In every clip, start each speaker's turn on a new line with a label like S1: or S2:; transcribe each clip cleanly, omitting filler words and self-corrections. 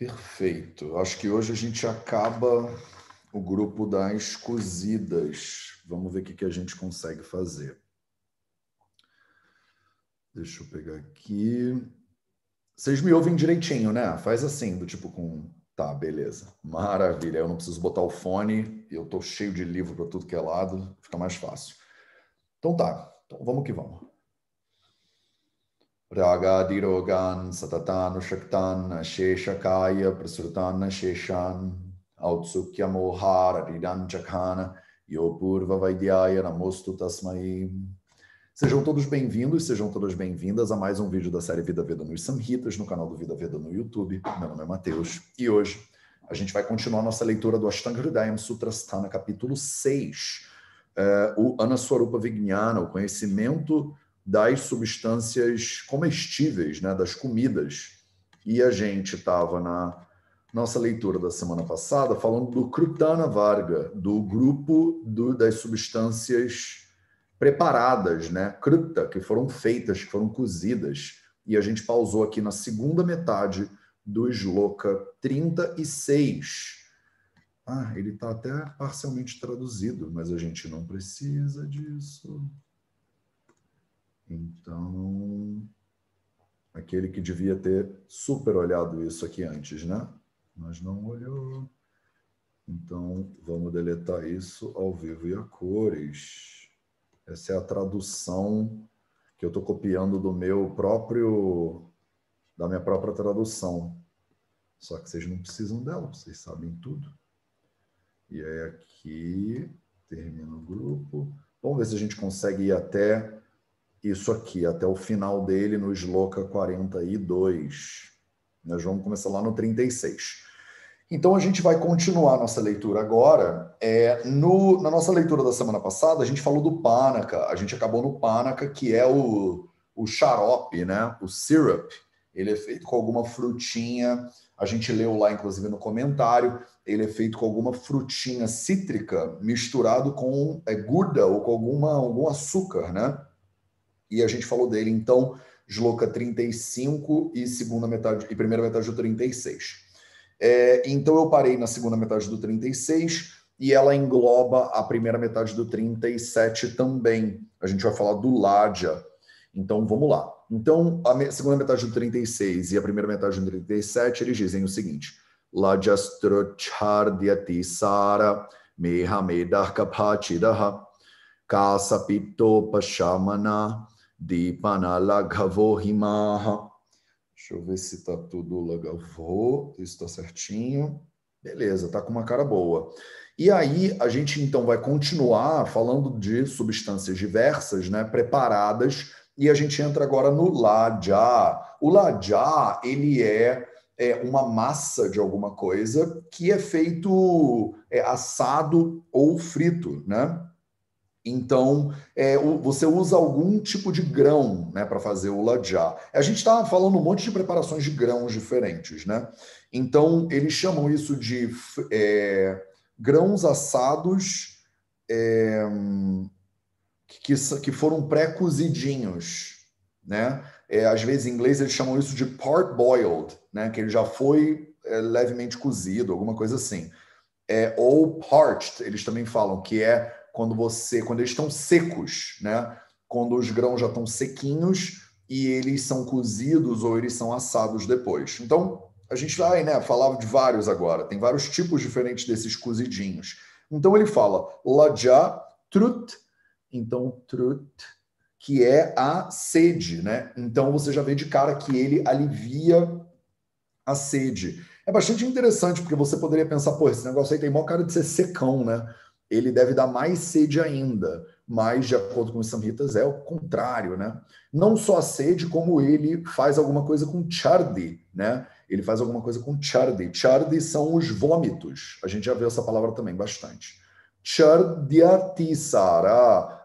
S1: Perfeito. Acho que hoje a gente acaba o grupo das cozidas. Vamos ver o que a gente consegue fazer. Deixa eu pegar aqui. Vocês me ouvem direitinho, né? Faz assim, do tipo com... Tá, beleza. Maravilha. Eu não preciso botar o fone. Eu tô cheio de livro para tudo que é lado. Fica mais fácil. Então tá. Então vamos que vamos. Ragadirogan satatan shaktan sheshakaya prasrutan sheshan autsukya mohara ridanchakana yopurva vaidyaya namostu tasmai. Sejam todos bem-vindos, sejam todas bem-vindas a mais um vídeo da série Vida Veda nos Samhitas, no canal do Vida Veda no YouTube. Meu nome é Matheus e hoje a gente vai continuar nossa leitura do Ashtanga Hridayam Sutrasthana, capítulo 6, o Anaswarupa Vijnana, o conhecimento das substâncias comestíveis, né, das comidas. E a gente estava na nossa leitura da semana passada falando do Krutana Varga, do grupo das substâncias preparadas, né? Kruta, que foram feitas, que foram cozidas. E a gente pausou aqui na segunda metade do Shloka 36. Ele está até parcialmente traduzido, mas a gente não precisa disso. Então, aquele que devia ter super olhado isso aqui antes, né? Mas não olhou. Então, vamos deletar isso ao vivo e a cores. Essa é a tradução que eu estou copiando da minha própria tradução. Só que vocês não precisam dela, vocês sabem tudo. E aí aqui, termina o grupo. Vamos ver se a gente consegue ir até isso aqui, até o final dele no Shloka 42. Nós vamos começar lá no 36. Então, a gente vai continuar nossa leitura agora. Na nossa leitura da semana passada, a gente falou do Pánaka. A gente acabou no Pánaka, que é o xarope, né? O syrup. Ele é feito com alguma frutinha. A gente leu lá, inclusive, no comentário. Ele é feito com alguma frutinha cítrica misturado com gurda ou com algum açúcar, né? E a gente falou dele, então, Shloka 35 e primeira metade do 36. Então eu parei na segunda metade do 36 e ela engloba a primeira metade do 37 também. A gente vai falar do Ladja. Então vamos lá. Então a segunda metade do 36 e a primeira metade do 37 eles dizem o seguinte: Lajastrochardhyati sara meha medarkapachidaha kasapito pashamana dipana laghavohimaha. Deixa eu ver se está tudo legal. Isso está certinho. Beleza, está com uma cara boa. E aí, a gente então vai continuar falando de substâncias diversas, né, preparadas, e a gente entra agora no Ladja. O Ladja, ele é uma massa de alguma coisa que é feito assado ou frito, né? Então, você usa algum tipo de grão, né, para fazer o ladjá. A gente está falando um monte de preparações de grãos diferentes, né? Então, eles chamam isso de grãos assados que foram pré-cozidinhos, né? Às vezes, em inglês, eles chamam isso de part-boiled, né? Que ele já foi levemente cozido, alguma coisa assim. Ou parched, eles também falam, que é quando eles estão secos, né? Quando os grãos já estão sequinhos e eles são cozidos ou eles são assados depois. Então, a gente vai, né, falar de vários agora. Tem vários tipos diferentes desses cozidinhos. Então, ele fala Ladja Trut, então Trut, que é a sede, né? Então, você já vê de cara que ele alivia a sede. É bastante interessante, porque você poderia pensar, pô, esse negócio aí tem maior cara de ser secão, né? Ele deve dar mais sede ainda, mas, de acordo com os samhitas, é o contrário, né? Não só a sede, como ele faz alguma coisa com chardi, né? Ele faz alguma coisa com chardi. Chardi são os vômitos. A gente já viu essa palavra também bastante. Chardyatisara.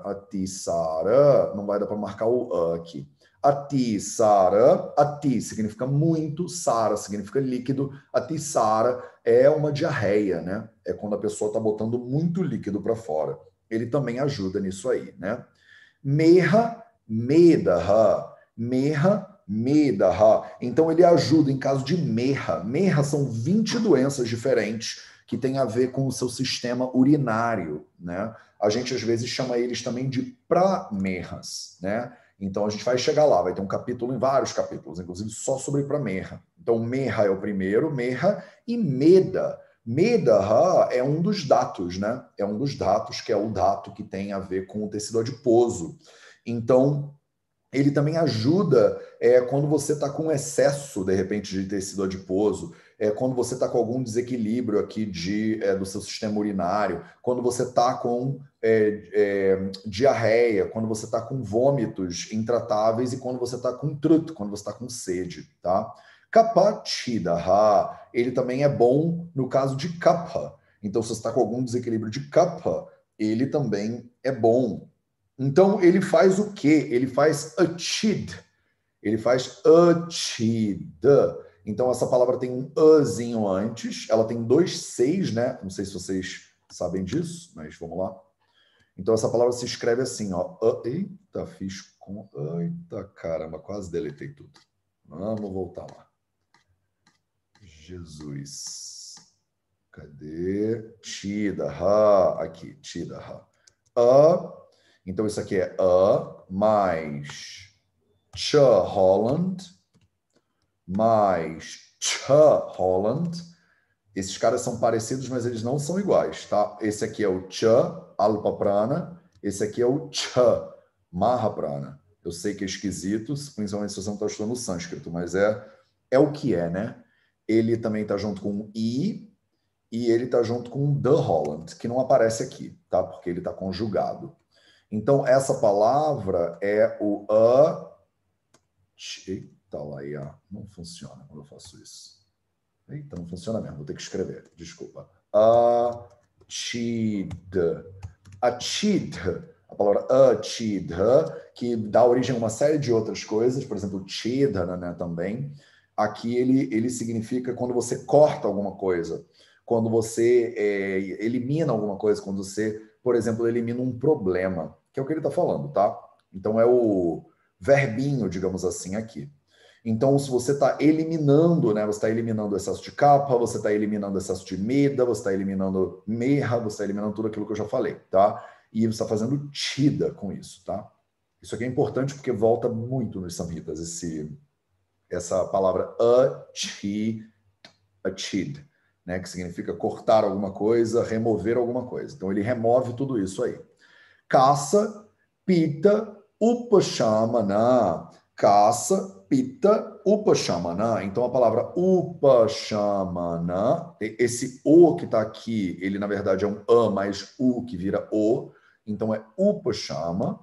S1: Atisara, não vai dar para marcar o a aqui. Atisara, ati significa muito, sara significa líquido, atisara é uma diarreia, né? É quando a pessoa está botando muito líquido para fora. Ele também ajuda nisso aí, né? Meha, medaha. Meha, Medaha. Então ele ajuda em caso de merra. Merra são 20 doenças diferentes que têm a ver com o seu sistema urinário, né? A gente às vezes chama eles também de pramerras, né? Então a gente vai chegar lá, vai ter um capítulo em vários capítulos, inclusive só sobre pramerra. Então merra é o primeiro, merra e meda. Medaha é um dos datos, né? É um dos datos que é o dato que tem a ver com o tecido adiposo. Então ele também ajuda quando você está com excesso, de repente, de tecido adiposo, quando você está com algum desequilíbrio aqui do seu sistema urinário, quando você está com diarreia, quando você está com vômitos intratáveis e quando você está com trut, quando você está com sede, tá? Kapha-chidaha, ele também é bom no caso de kapha. Então, se você está com algum desequilíbrio de kapha, ele também é bom. Então, ele faz o quê? Ele faz achid. Ele faz achid. Então, essa palavra tem um azinho antes. Ela tem 2 Cs, né? Não sei se vocês sabem disso, mas vamos lá. Então, essa palavra se escreve assim, ó. Eita, fiz com... Eita, caramba, quase deletei tudo. Vamos voltar lá. Jesus. Cadê? Tidaha. Aqui, tidaha. Então, isso aqui é mais ch Holland, mais ch Holland. Esses caras são parecidos, mas eles não são iguais, tá? Esse aqui é o ch Alpa Prana, esse aqui é o ch Mahaprana. Eu sei que é esquisito, principalmente se você não está estudando sânscrito, mas é o que é, né? Ele também está junto com I e ele está junto com the Holland, que não aparece aqui, tá? Porque ele está conjugado. Então, essa palavra é o Eita, lá, não funciona quando eu faço isso. Eita, não funciona mesmo, vou ter que escrever, desculpa. Achid. Achid, a palavra achid, que dá origem a uma série de outras coisas, por exemplo, chidana, né, também. Aqui ele significa quando você corta alguma coisa, quando você elimina alguma coisa, quando você, por exemplo, elimina um problema, que é o que ele está falando, tá? Então é o verbinho, digamos assim, aqui. Então, se você está eliminando, né? Você está eliminando o excesso de capa, você está eliminando o excesso de meda, você está eliminando merra, você está eliminando tudo aquilo que eu já falei, tá? E você está fazendo tida com isso, tá? Isso aqui é importante porque volta muito nos samhitas, essa palavra achid, né? Que significa cortar alguma coisa, remover alguma coisa. Então, ele remove tudo isso aí. Caça, pita, upashamana. Caça, pita, upashamana. Então, a palavra upashamana, esse O que está aqui, ele na verdade é um A mais U que vira O. Então, é upashama.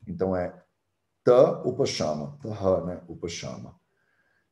S1: Então, é ta upashama. Ta, né? Upashama.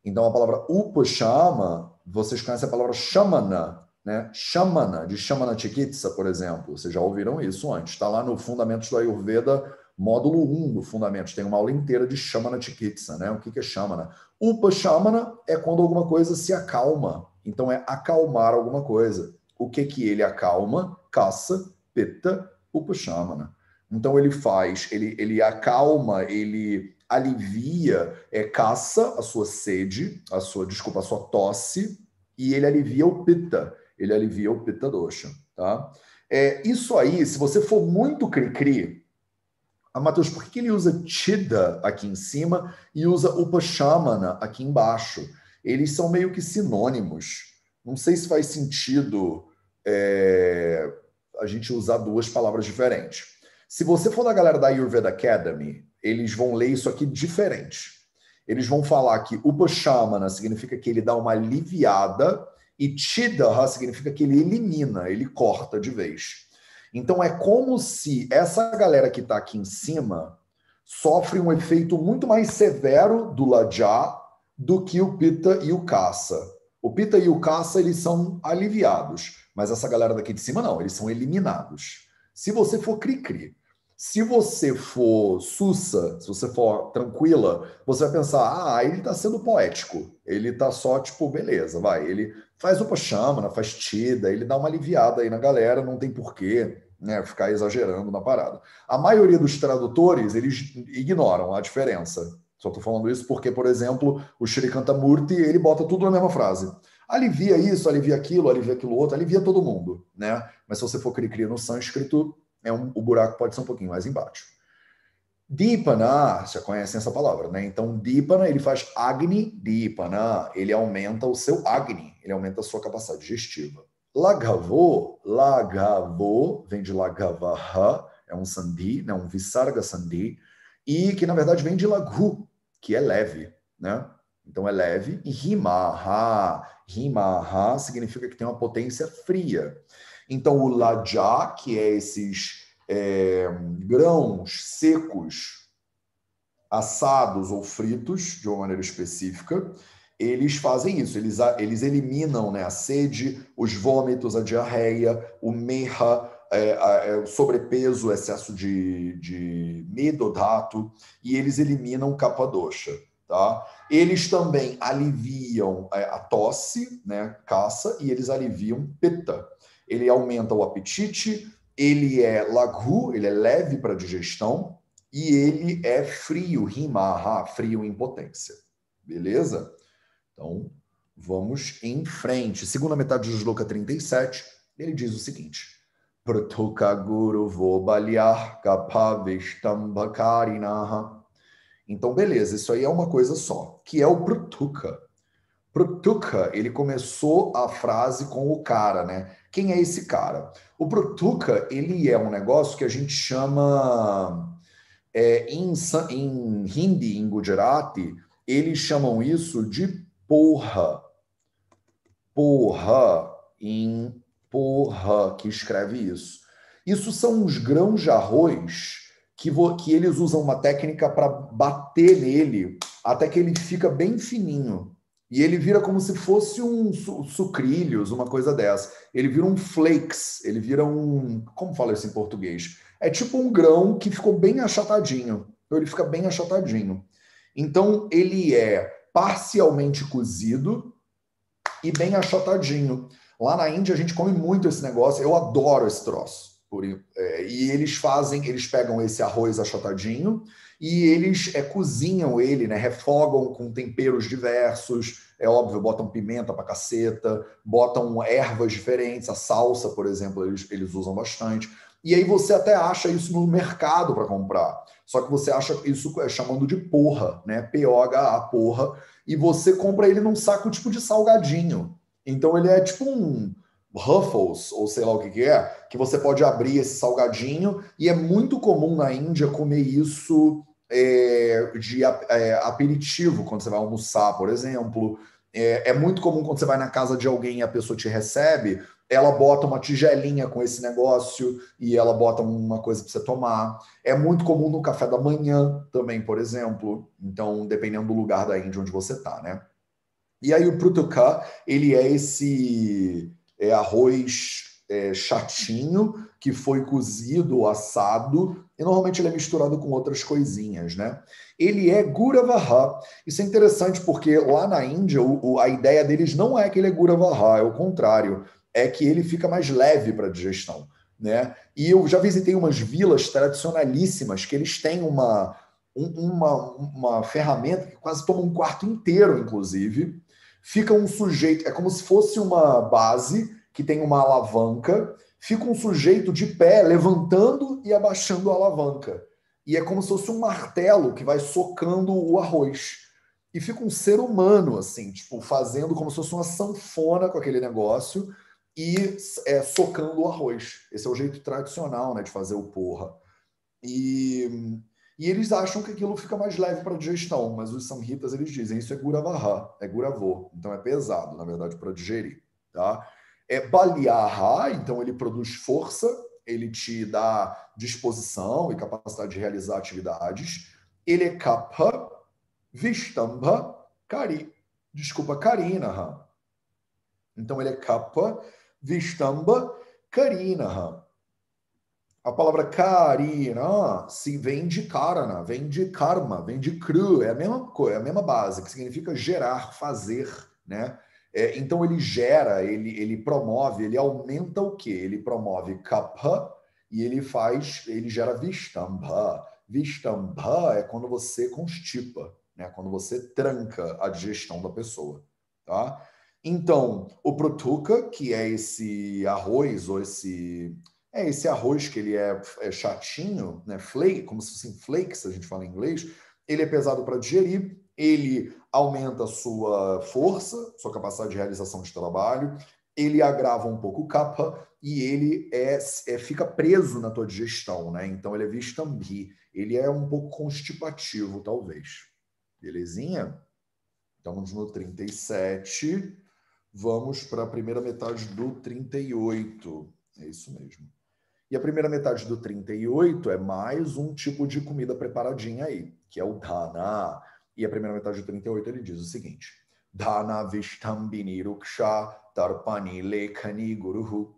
S1: Então, a palavra upashama, vocês conhecem a palavra shamana, né? Shamana, de Shamana Chikitsa, por exemplo. Vocês já ouviram isso antes. Está lá no Fundamentos do Ayurveda, módulo 1 do Fundamentos. Tem uma aula inteira de Shamana Chikitsa, né? O que é Shamana? Upashamana é quando alguma coisa se acalma. Então, é acalmar alguma coisa. O que ele acalma? Kassa, Pitta, Upashamana. Então, ele faz, ele acalma, ele alivia, caça a sua sede, a sua tosse, e ele alivia o pitta, ele alivia o pitta dosha, tá? Isso aí, se você for muito cri-cri, Matheus, por que ele usa chida aqui em cima e usa upashamana aqui embaixo? Eles são meio que sinônimos. Não sei se faz sentido a gente usar duas palavras diferentes. Se você for da galera da Ayurveda Academy, eles vão ler isso aqui diferente. Eles vão falar que upashamana significa que ele dá uma aliviada e chidaha significa que ele elimina, ele corta de vez. Então é como se essa galera que está aqui em cima sofre um efeito muito mais severo do Lajja do que o Pitta e o Kassa. O Pitta e o Kassa, eles são aliviados, mas essa galera daqui de cima não, eles são eliminados. Se você for cri-cri, se você for sussa, se você for tranquila, você vai pensar, ele está sendo poético. Ele está só, tipo, beleza, vai. Ele faz upashamana, faz tida, ele dá uma aliviada aí na galera, não tem porquê, né, ficar exagerando na parada. A maioria dos tradutores, eles ignoram a diferença. Só estou falando isso porque, por exemplo, o Shri Kantamurti, ele bota tudo na mesma frase. Alivia isso, alivia aquilo outro, alivia todo mundo, né? Mas se você for cri-cri no sânscrito, o buraco pode ser um pouquinho mais embaixo. Dipana, já conhecem essa palavra, né? Então, Dipana, ele faz Agni Dipana, ele aumenta o seu Agni, ele aumenta a sua capacidade digestiva. Lagavo, vem de Lagavaha, é um sandhi, né? Um Visarga sandhi, e que na verdade vem de Laghu, que é leve, né? Então é leve, e Rimaha significa que tem uma potência fria. Então o Laja, que é esses grãos secos, assados ou fritos, de uma maneira específica, eles fazem isso, eles eliminam, né, a sede, os vômitos, a diarreia, o meha, o sobrepeso, o excesso de medodato, e eles eliminam kapadosha. Tá? Eles também aliviam a tosse, né, caça, e eles aliviam pitta. Ele aumenta o apetite, ele é laghu, ele é leve para digestão, e ele é frio, rimaha, frio em potência. Beleza? Então, vamos em frente. Segunda metade de Shloka 37, ele diz o seguinte: Pratuka guru vobalyah kapavistambhakarinaha. Então, beleza, isso aí é uma coisa só, que é o Pratuka. Pratuka, ele começou a frase com o cara, né? Quem é esse cara? O Pratuka, ele é um negócio que a gente chama... em Hindi, em Gujarati, eles chamam isso de porra. Porra, em porra, que escreve isso. Isso são uns grãos de arroz que eles usam uma técnica para bater nele até que ele fica bem fininho. E ele vira como se fosse um sucrilhos, uma coisa dessa. Ele vira um flakes, ele vira um... Como fala isso em português? É tipo um grão que ficou bem achatadinho. Então ele fica bem achatadinho. Então ele é parcialmente cozido e bem achatadinho. Lá na Índia a gente come muito esse negócio, eu adoro esse troço. E eles pegam esse arroz achatadinho e eles cozinham ele, né, refogam com temperos diversos, é óbvio, botam pimenta pra caceta, botam ervas diferentes, a salsa, por exemplo, eles usam bastante. E aí você até acha isso no mercado para comprar. Só que você acha isso chamando de porra, né? P-O-H-A, porra. E você compra ele num saco tipo de salgadinho. Então ele é tipo um Ruffles, ou sei lá o que é, que você pode abrir esse salgadinho. E é muito comum na Índia comer isso de aperitivo, quando você vai almoçar, por exemplo. É muito comum quando você vai na casa de alguém e a pessoa te recebe, ela bota uma tigelinha com esse negócio e ela bota uma coisa para você tomar. É muito comum no café da manhã também, por exemplo. Então, dependendo do lugar da Índia onde você está, né? E aí o prutuka, ele é esse arroz chatinho que foi cozido ou assado e normalmente ele é misturado com outras coisinhas, né? Ele é guravaha. Isso é interessante porque lá na Índia a ideia deles não é que ele é guravaha, é o contrário, é que ele fica mais leve para digestão, né? E eu já visitei umas vilas tradicionalíssimas que eles têm uma ferramenta que quase toma um quarto inteiro, inclusive. Fica um sujeito, é como se fosse uma base que tem uma alavanca, fica um sujeito de pé levantando e abaixando a alavanca. E é como se fosse um martelo que vai socando o arroz. E fica um ser humano, assim, tipo, fazendo como se fosse uma sanfona com aquele negócio e socando o arroz. Esse é o jeito tradicional, né, de fazer o porra. E eles acham que aquilo fica mais leve para digestão, mas os samhitas eles dizem isso é guravaha, é guravô, então é pesado, na verdade, para digerir, tá? É balyaha, então ele produz força, ele te dá disposição e capacidade de realizar atividades. Ele é kapha, vistambha, karinaha. Então ele é kapha, vistambha, karinaha. A palavra karina se vem de karana, vem de karma, vem de kru, é a mesma coisa, é a mesma base, que significa gerar, fazer, né? Então ele gera, ele promove, ele aumenta o quê? Ele promove kapha e ele gera vistambha. Vistambha é quando você constipa, né? Quando você tranca a digestão da pessoa, tá? Então, o Prutuka, que é esse arroz, ou esse arroz que ele é chatinho, né? Flake, como se fossem flakes, a gente fala em inglês, ele é pesado para digerir, ele aumenta a sua força, sua capacidade de realização de trabalho, ele agrava um pouco o kapha e ele fica preso na tua digestão, né? Então ele é vistambi, ele é um pouco constipativo, talvez. Belezinha? Estamos no 37. Vamos para a primeira metade do 38. É isso mesmo. E a primeira metade do 38 é mais um tipo de comida preparadinha aí, que é o dhana. E a primeira metade do 38 ele diz o seguinte: Dhana vishtambini ruksha tarpani lekhani guruhu.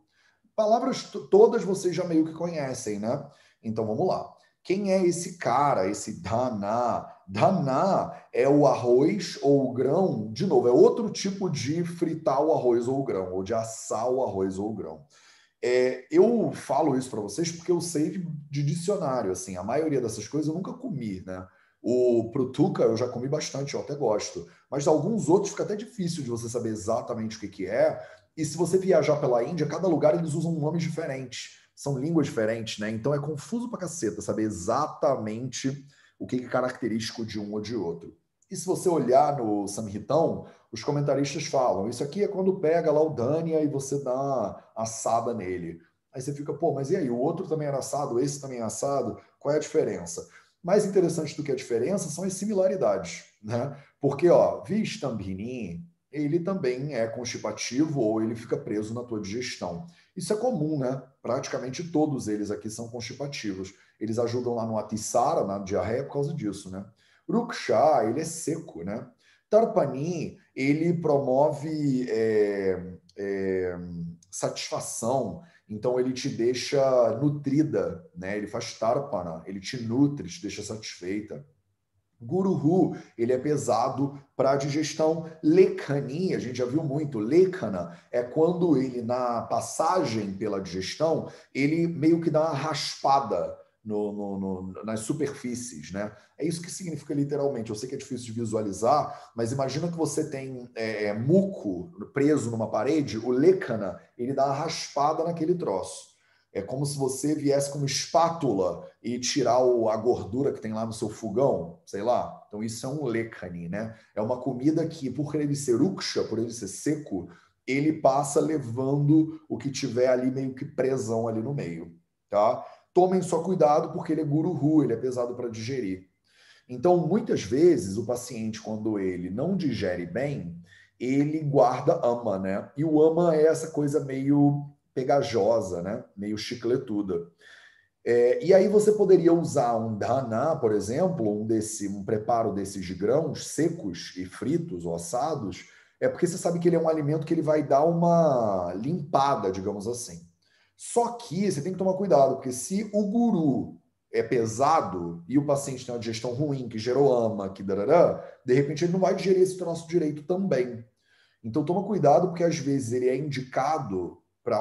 S1: Palavras todas vocês já meio que conhecem, né? Então vamos lá. Quem é esse cara, esse dhana? Dhana é o arroz ou o grão, de novo, é outro tipo de fritar o arroz ou o grão, ou de assar o arroz ou o grão. Eu falo isso para vocês porque eu sei de dicionário, assim, a maioria dessas coisas eu nunca comi, né? O prutuca eu já comi bastante, eu até gosto, mas alguns outros fica até difícil de você saber exatamente o que é. E se você viajar pela Índia, cada lugar eles usam nomes diferentes, são línguas diferentes, né? Então é confuso pra caceta saber exatamente o que é característico de um ou de outro. E se você olhar no Samhitão, os comentaristas falam, isso aqui é quando pega lá o Dânia e você dá uma assada nele. Aí você fica, pô, mas e aí? O outro também era assado, esse também é assado? Qual é a diferença? Mais interessante do que a diferença são as similaridades, né? Porque, ó, Vistambhini, ele também é constipativo ou ele fica preso na tua digestão. Isso é comum, né? Praticamente todos eles aqui são constipativos. Eles ajudam lá no Atissara, na diarreia, por causa disso, né? Ruksha, ele é seco, né? Tarpani, ele promove satisfação, então ele te deixa nutrida, né? Ele faz tarpana, ele te nutre, te deixa satisfeita. Guruhu, ele é pesado para digestão. Lekhani, a gente já viu muito. Lekhana é quando ele, na passagem pela digestão, ele meio que dá uma raspada nas superfícies, né? É isso que significa literalmente. Eu sei que é difícil de visualizar, mas imagina que você tem muco preso numa parede, o lekhana, ele dá uma raspada naquele troço. É como se você viesse com uma espátula e tirar a gordura que tem lá no seu fogão, sei lá. Então isso é um lekhani, né? É uma comida que, por ele ser uksha, por ele ser seco, ele passa levando o que tiver ali meio que presão ali no meio, tá? Tomem só cuidado porque ele é guruhu, ele é pesado para digerir. Então, muitas vezes, o paciente, quando ele não digere bem, ele guarda ama, né? E o ama é essa coisa meio pegajosa, né? Meio chicletuda. E aí você poderia usar um dhana, por exemplo, um preparo desses de grãos secos e fritos ou assados, porque você sabe que ele é um alimento que ele vai dar uma limpada, digamos assim. Só que você tem que tomar cuidado, porque se o guru é pesado e o paciente tem uma digestão ruim, que gerou ama, que darará, de repente ele não vai digerir esse troço direito também. Então toma cuidado, porque às vezes ele é indicado para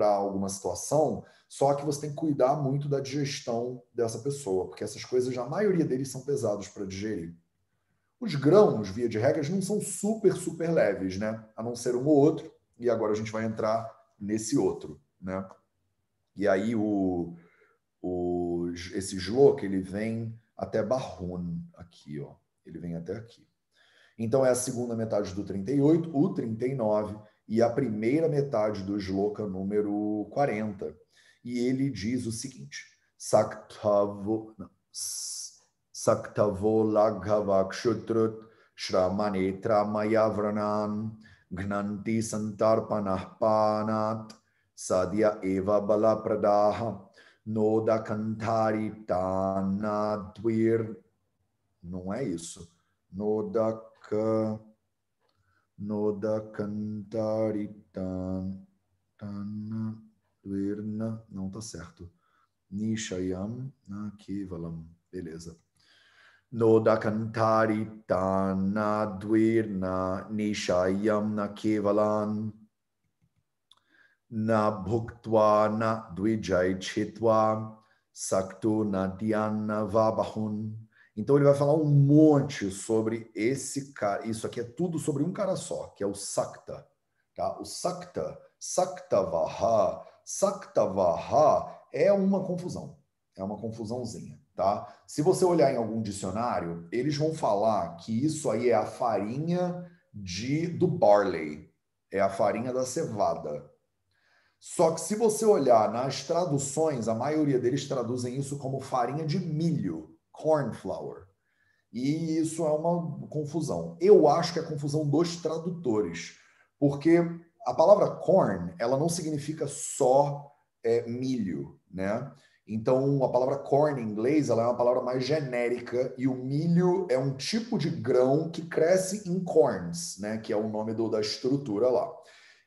S1: alguma situação, só que você tem que cuidar muito da digestão dessa pessoa, porque essas coisas, já a maioria deles são pesados para digerir. Os grãos, via de regra, não são super, super leves, né? A não ser um ou outro, e agora a gente vai entrar nesse outro, né? E aí esse Shlok, ele vem até Barhun, aqui, ó. Ele vem até aqui. Então é a segunda metade do 38, o 39, e a primeira metade do Shloka número 40. E ele diz o seguinte: Saktavo Laghavakshutrut Shramanitra Mayavranan Gnanti Santarpanah Panat Sadhya Eva Balapradaha Noda Kantari Tanadvir. Não é isso. Noda Kantaritan Virna, não tá certo. Nishayam Nakivalam, beleza. Noda Kantaritan Dvirna Nishayam Nakivalam Na Bhuktva Na Dvijay Chitva Saktu Nadhyana Vabahun Então ele vai falar um monte sobre esse cara. Isso aqui é tudo sobre um cara só, que é o Sakta. Tá? O Sakta, Saktavaha, Saktavaha é uma confusão. É uma confusãozinha. Tá? Se você olhar em algum dicionário, eles vão falar que isso aí é a farinha do barley. É a farinha da cevada. Só que se você olhar nas traduções, a maioria deles traduzem isso como farinha de milho, corn flour. E isso é uma confusão. Eu acho que é confusão dos tradutores, porque a palavra corn, ela não significa só milho, né? Então, a palavra corn em inglês, ela é uma palavra mais genérica e o milho é um tipo de grão que cresce em corns, né? Que é o nome da estrutura lá.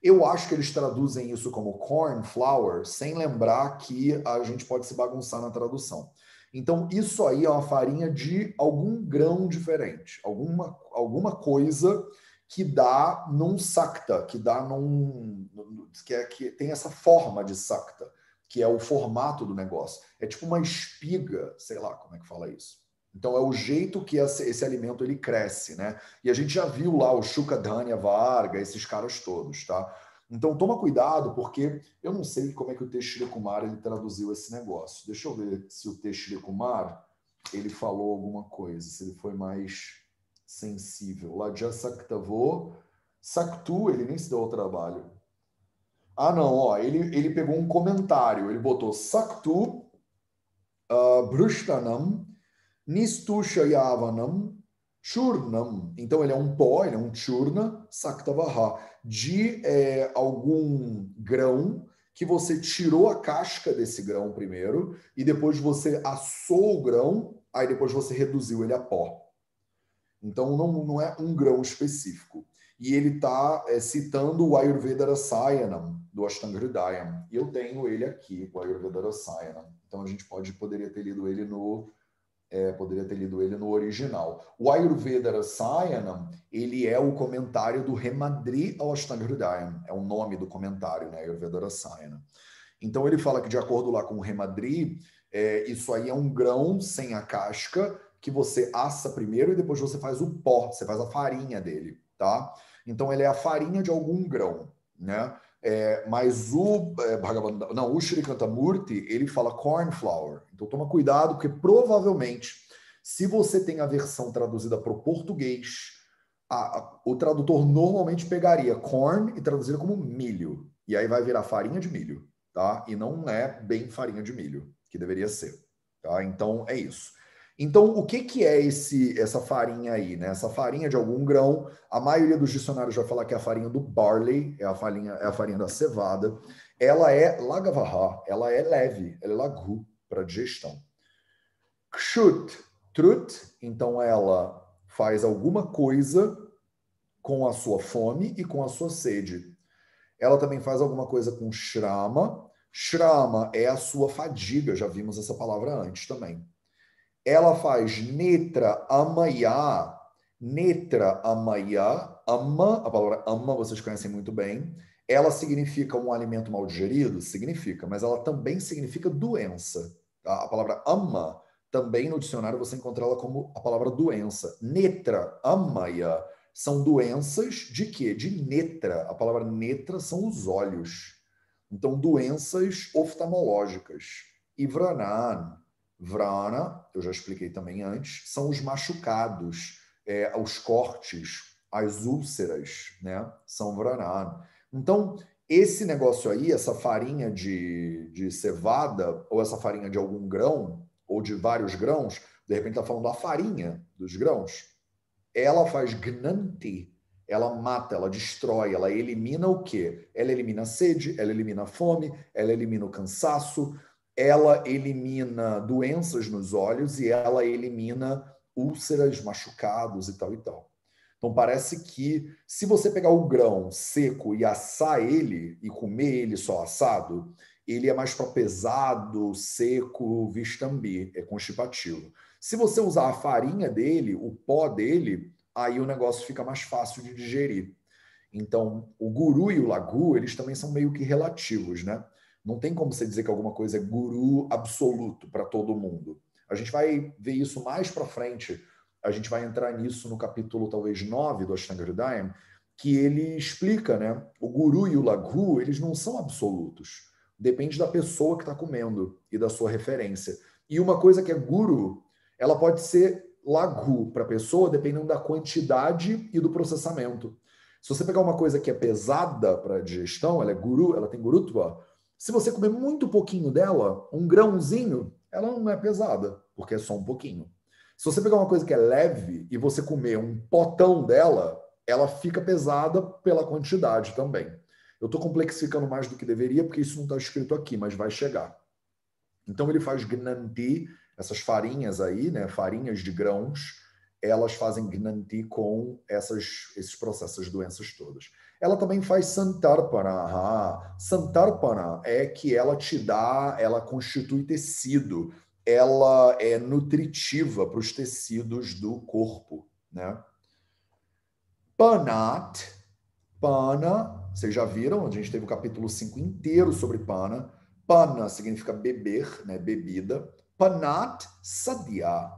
S1: Eu acho que eles traduzem isso como corn flour, sem lembrar que a gente pode se bagunçar na tradução. Então, isso aí é uma farinha de algum grão diferente, alguma coisa que dá num sakta, que dá que tem essa forma de sakta, que é o formato do negócio. É tipo uma espiga, sei lá como é que fala isso. Então, é o jeito que esse alimento ele cresce, né? E a gente já viu lá o Shukadanya Varga, esses caras todos, tá? Então, toma cuidado, porque eu não sei como é que o Teixeira Kumar ele traduziu esse negócio. Deixa eu ver se o Teixeira Kumar ele falou alguma coisa, se ele foi mais sensível. Ladja Saktavo, Saktu, ele nem se deu ao trabalho. Ah, não, ó, ele pegou um comentário, ele botou Saktu, Brushtanam, Nistushayavanam, Churnam. Então, ele é um pó, ele é um churna, Saktavaha, de algum grão que você tirou a casca desse grão primeiro e depois você assou o grão, aí depois você reduziu ele a pó. Então, não é um grão específico. E ele está citando o Ayurveda Rasayanam, do Ashtanga Hridayam. E eu tenho ele aqui, o Ayurveda Rasayanam. Então, a gente poderia ter lido ele no original. O Ayurveda Rasayanam, ele é o comentário do Hemadri ao Ashtanga Hridayam. É o nome do comentário, né? Ayurveda Rasayanam. Então, ele fala que, de acordo lá com o Hemadri, isso aí é um grão sem a casca que você assa primeiro e depois você faz o pó, você faz a farinha dele, tá? Então, ele é a farinha de algum grão, né? Mas o o Shri Kantamurti, ele fala corn flour. Então, toma cuidado, porque provavelmente, se você tem a versão traduzida para o português, o tradutor normalmente pegaria corn e traduziria como milho. E aí vai virar farinha de milho, tá? E não é bem farinha de milho, que deveria ser, tá? Então, é isso. Então, o que é essa farinha aí, né? Essa farinha de algum grão, a maioria dos dicionários vai falar que é a farinha do barley, é a farinha da cevada. Ela é lagavaha, ela é leve, ela é lagu para digestão. Kshut, trut, então ela faz alguma coisa com a sua fome e com a sua sede. Ela também faz alguma coisa com shrama. Shrama é a sua fadiga, já vimos essa palavra antes também. Ela faz netra amaya. Netra amaya, ama, a palavra ama vocês conhecem muito bem. Ela significa um alimento mal digerido? Significa, mas ela também significa doença. Tá? A palavra ama, também no dicionário você encontra ela como a palavra doença. Netra amaya são doenças de quê? De netra. A palavra netra são os olhos. Então, doenças oftalmológicas. E vranan, vrana, eu já expliquei também antes, são os machucados, os cortes, as úlceras, né? São vranan. Então, esse negócio aí, essa farinha de cevada, ou essa farinha de algum grão, ou de vários grãos, de repente está falando da farinha dos grãos, ela faz gnanti, ela mata, ela destrói, ela elimina o quê? Ela elimina a sede, ela elimina a fome, ela elimina o cansaço, ela elimina doenças nos olhos e ela elimina úlceras, machucados e tal e tal. Então parece que se você pegar o grão seco e assar ele e comer ele só assado, ele é mais para pesado, seco, vistambi, é constipativo. Se você usar a farinha dele, o pó dele, aí o negócio fica mais fácil de digerir. Então, o guru e o lagu, eles também são meio que relativos, né? Não tem como você dizer que alguma coisa é guru absoluto para todo mundo. A gente vai ver isso mais para frente. A gente vai entrar nisso no capítulo talvez 9 do Ashtanga Hridayam, que ele explica, né? O guru e o laghu, eles não são absolutos. Depende da pessoa que está comendo e da sua referência. E uma coisa que é guru, ela pode ser laghu para a pessoa, dependendo da quantidade e do processamento. Se você pegar uma coisa que é pesada para a digestão, ela é guru, ela tem gurutva. Se você comer muito pouquinho dela, um grãozinho, ela não é pesada, porque é só um pouquinho. Se você pegar uma coisa que é leve e você comer um potão dela, ela fica pesada pela quantidade também. Eu estou complexificando mais do que deveria, porque isso não está escrito aqui, mas vai chegar. Então ele faz gnanti, essas farinhas aí, né, farinhas de grãos, elas fazem gnanti com esses processos, essas doenças todas. Ela também faz santarpana. Santarpana é que ela te dá, ela constitui tecido, ela é nutritiva para os tecidos do corpo, né? Panat, pana, vocês já viram, a gente teve o capítulo 5 inteiro sobre pana. Pana significa beber, né, bebida. Panat sadhya.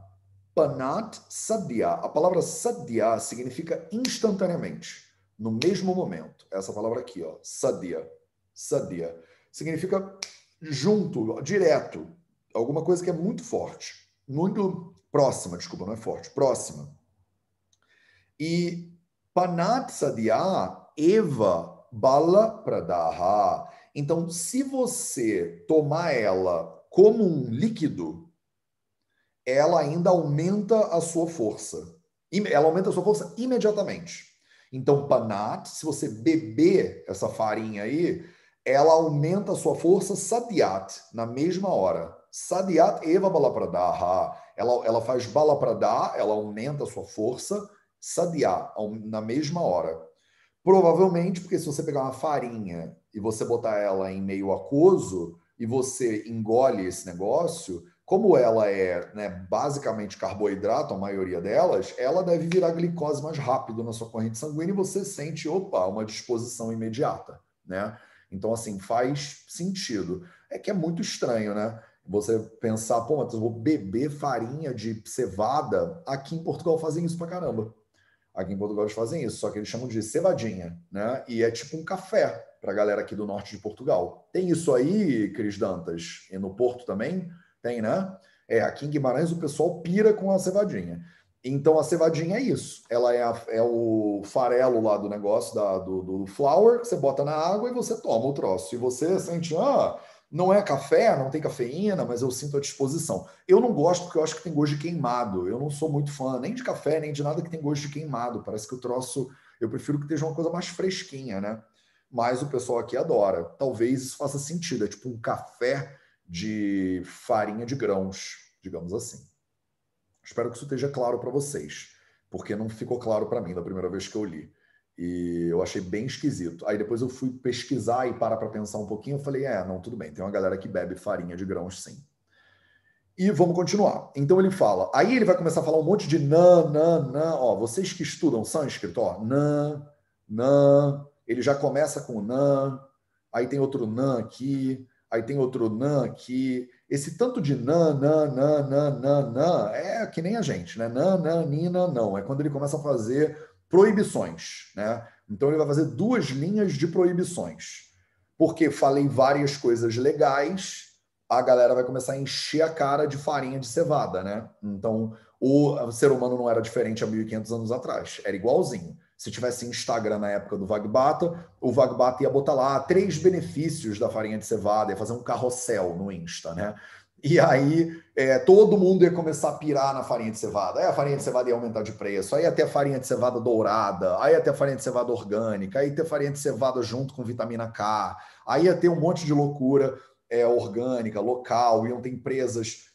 S1: Panat sadhya. A palavra sadhya significa instantaneamente, no mesmo momento. Essa palavra aqui, ó, sadhya. Sadhya. Significa junto, direto. Alguma coisa que é muito forte. Muito próxima, desculpa, não é forte, próxima. E Panat sadhya eva bala pradaha. Então, se você tomar ela como um líquido, ela ainda aumenta a sua força. Ela aumenta a sua força imediatamente. Então, panat, se você beber essa farinha aí, ela aumenta a sua força sadhyat, na mesma hora. Sadhyat eva balapradaha. Ela faz balapradá, ela aumenta a sua força, sadhya, na mesma hora. Provavelmente, porque se você pegar uma farinha e você botar ela em meio aquoso e você engole esse negócio, como ela é, né, basicamente carboidrato, a maioria delas, ela deve virar glicose mais rápido na sua corrente sanguínea e você sente, opa, uma disposição imediata, né? Então, assim, faz sentido. É que é muito estranho, né? Você pensar, pô, mas eu vou beber farinha de cevada. Aqui em Portugal fazem isso pra caramba. Aqui em Portugal eles fazem isso, só que eles chamam de cevadinha, né? E é tipo um café para a galera aqui do norte de Portugal. Tem isso aí, Cris Dantas? E no Porto também? Tem, né? Aqui em Guimarães o pessoal pira com a cevadinha. Então a cevadinha é isso. Ela é o farelo lá do negócio do flour, que você bota na água e você toma o troço. E você sente, não é café, não tem cafeína, mas eu sinto a disposição. Eu não gosto porque eu acho que tem gosto de queimado. Eu não sou muito fã nem de café, nem de nada que tem gosto de queimado. Parece que o troço, eu prefiro que esteja uma coisa mais fresquinha, né? Mas o pessoal aqui adora. Talvez isso faça sentido. É tipo um café de farinha de grãos, digamos assim. Espero que isso esteja claro para vocês, porque não ficou claro para mim da primeira vez que eu li. E eu achei bem esquisito. Aí depois eu fui pesquisar e parar para pensar um pouquinho. Eu falei, não, tudo bem. Tem uma galera que bebe farinha de grãos, sim. E vamos continuar. Então ele fala. Aí ele vai começar a falar um monte de nan. Ó, vocês que estudam sânscrito, ó, nan. Ele já começa com nan. Aí tem outro nan aqui. Aí tem outro nan aqui. Esse tanto de nan, é que nem a gente, né? Nina, não. É quando ele começa a fazer proibições, né? Então ele vai fazer 2 linhas de proibições. Porque falei várias coisas legais, a galera vai começar a encher a cara de farinha de cevada, né? Então o ser humano não era diferente há 1.500 anos atrás, era igualzinho. Se tivesse Instagram na época do Vagbata, o Vagbata ia botar lá 3 benefícios da farinha de cevada, ia fazer um carrossel no Insta, né? E aí todo mundo ia começar a pirar na farinha de cevada. Aí a farinha de cevada ia aumentar de preço, aí ia ter a farinha de cevada dourada, aí ia ter a farinha de cevada orgânica, aí ia ter a farinha de cevada junto com vitamina K, aí ia ter um monte de loucura orgânica, local, iam ter empresas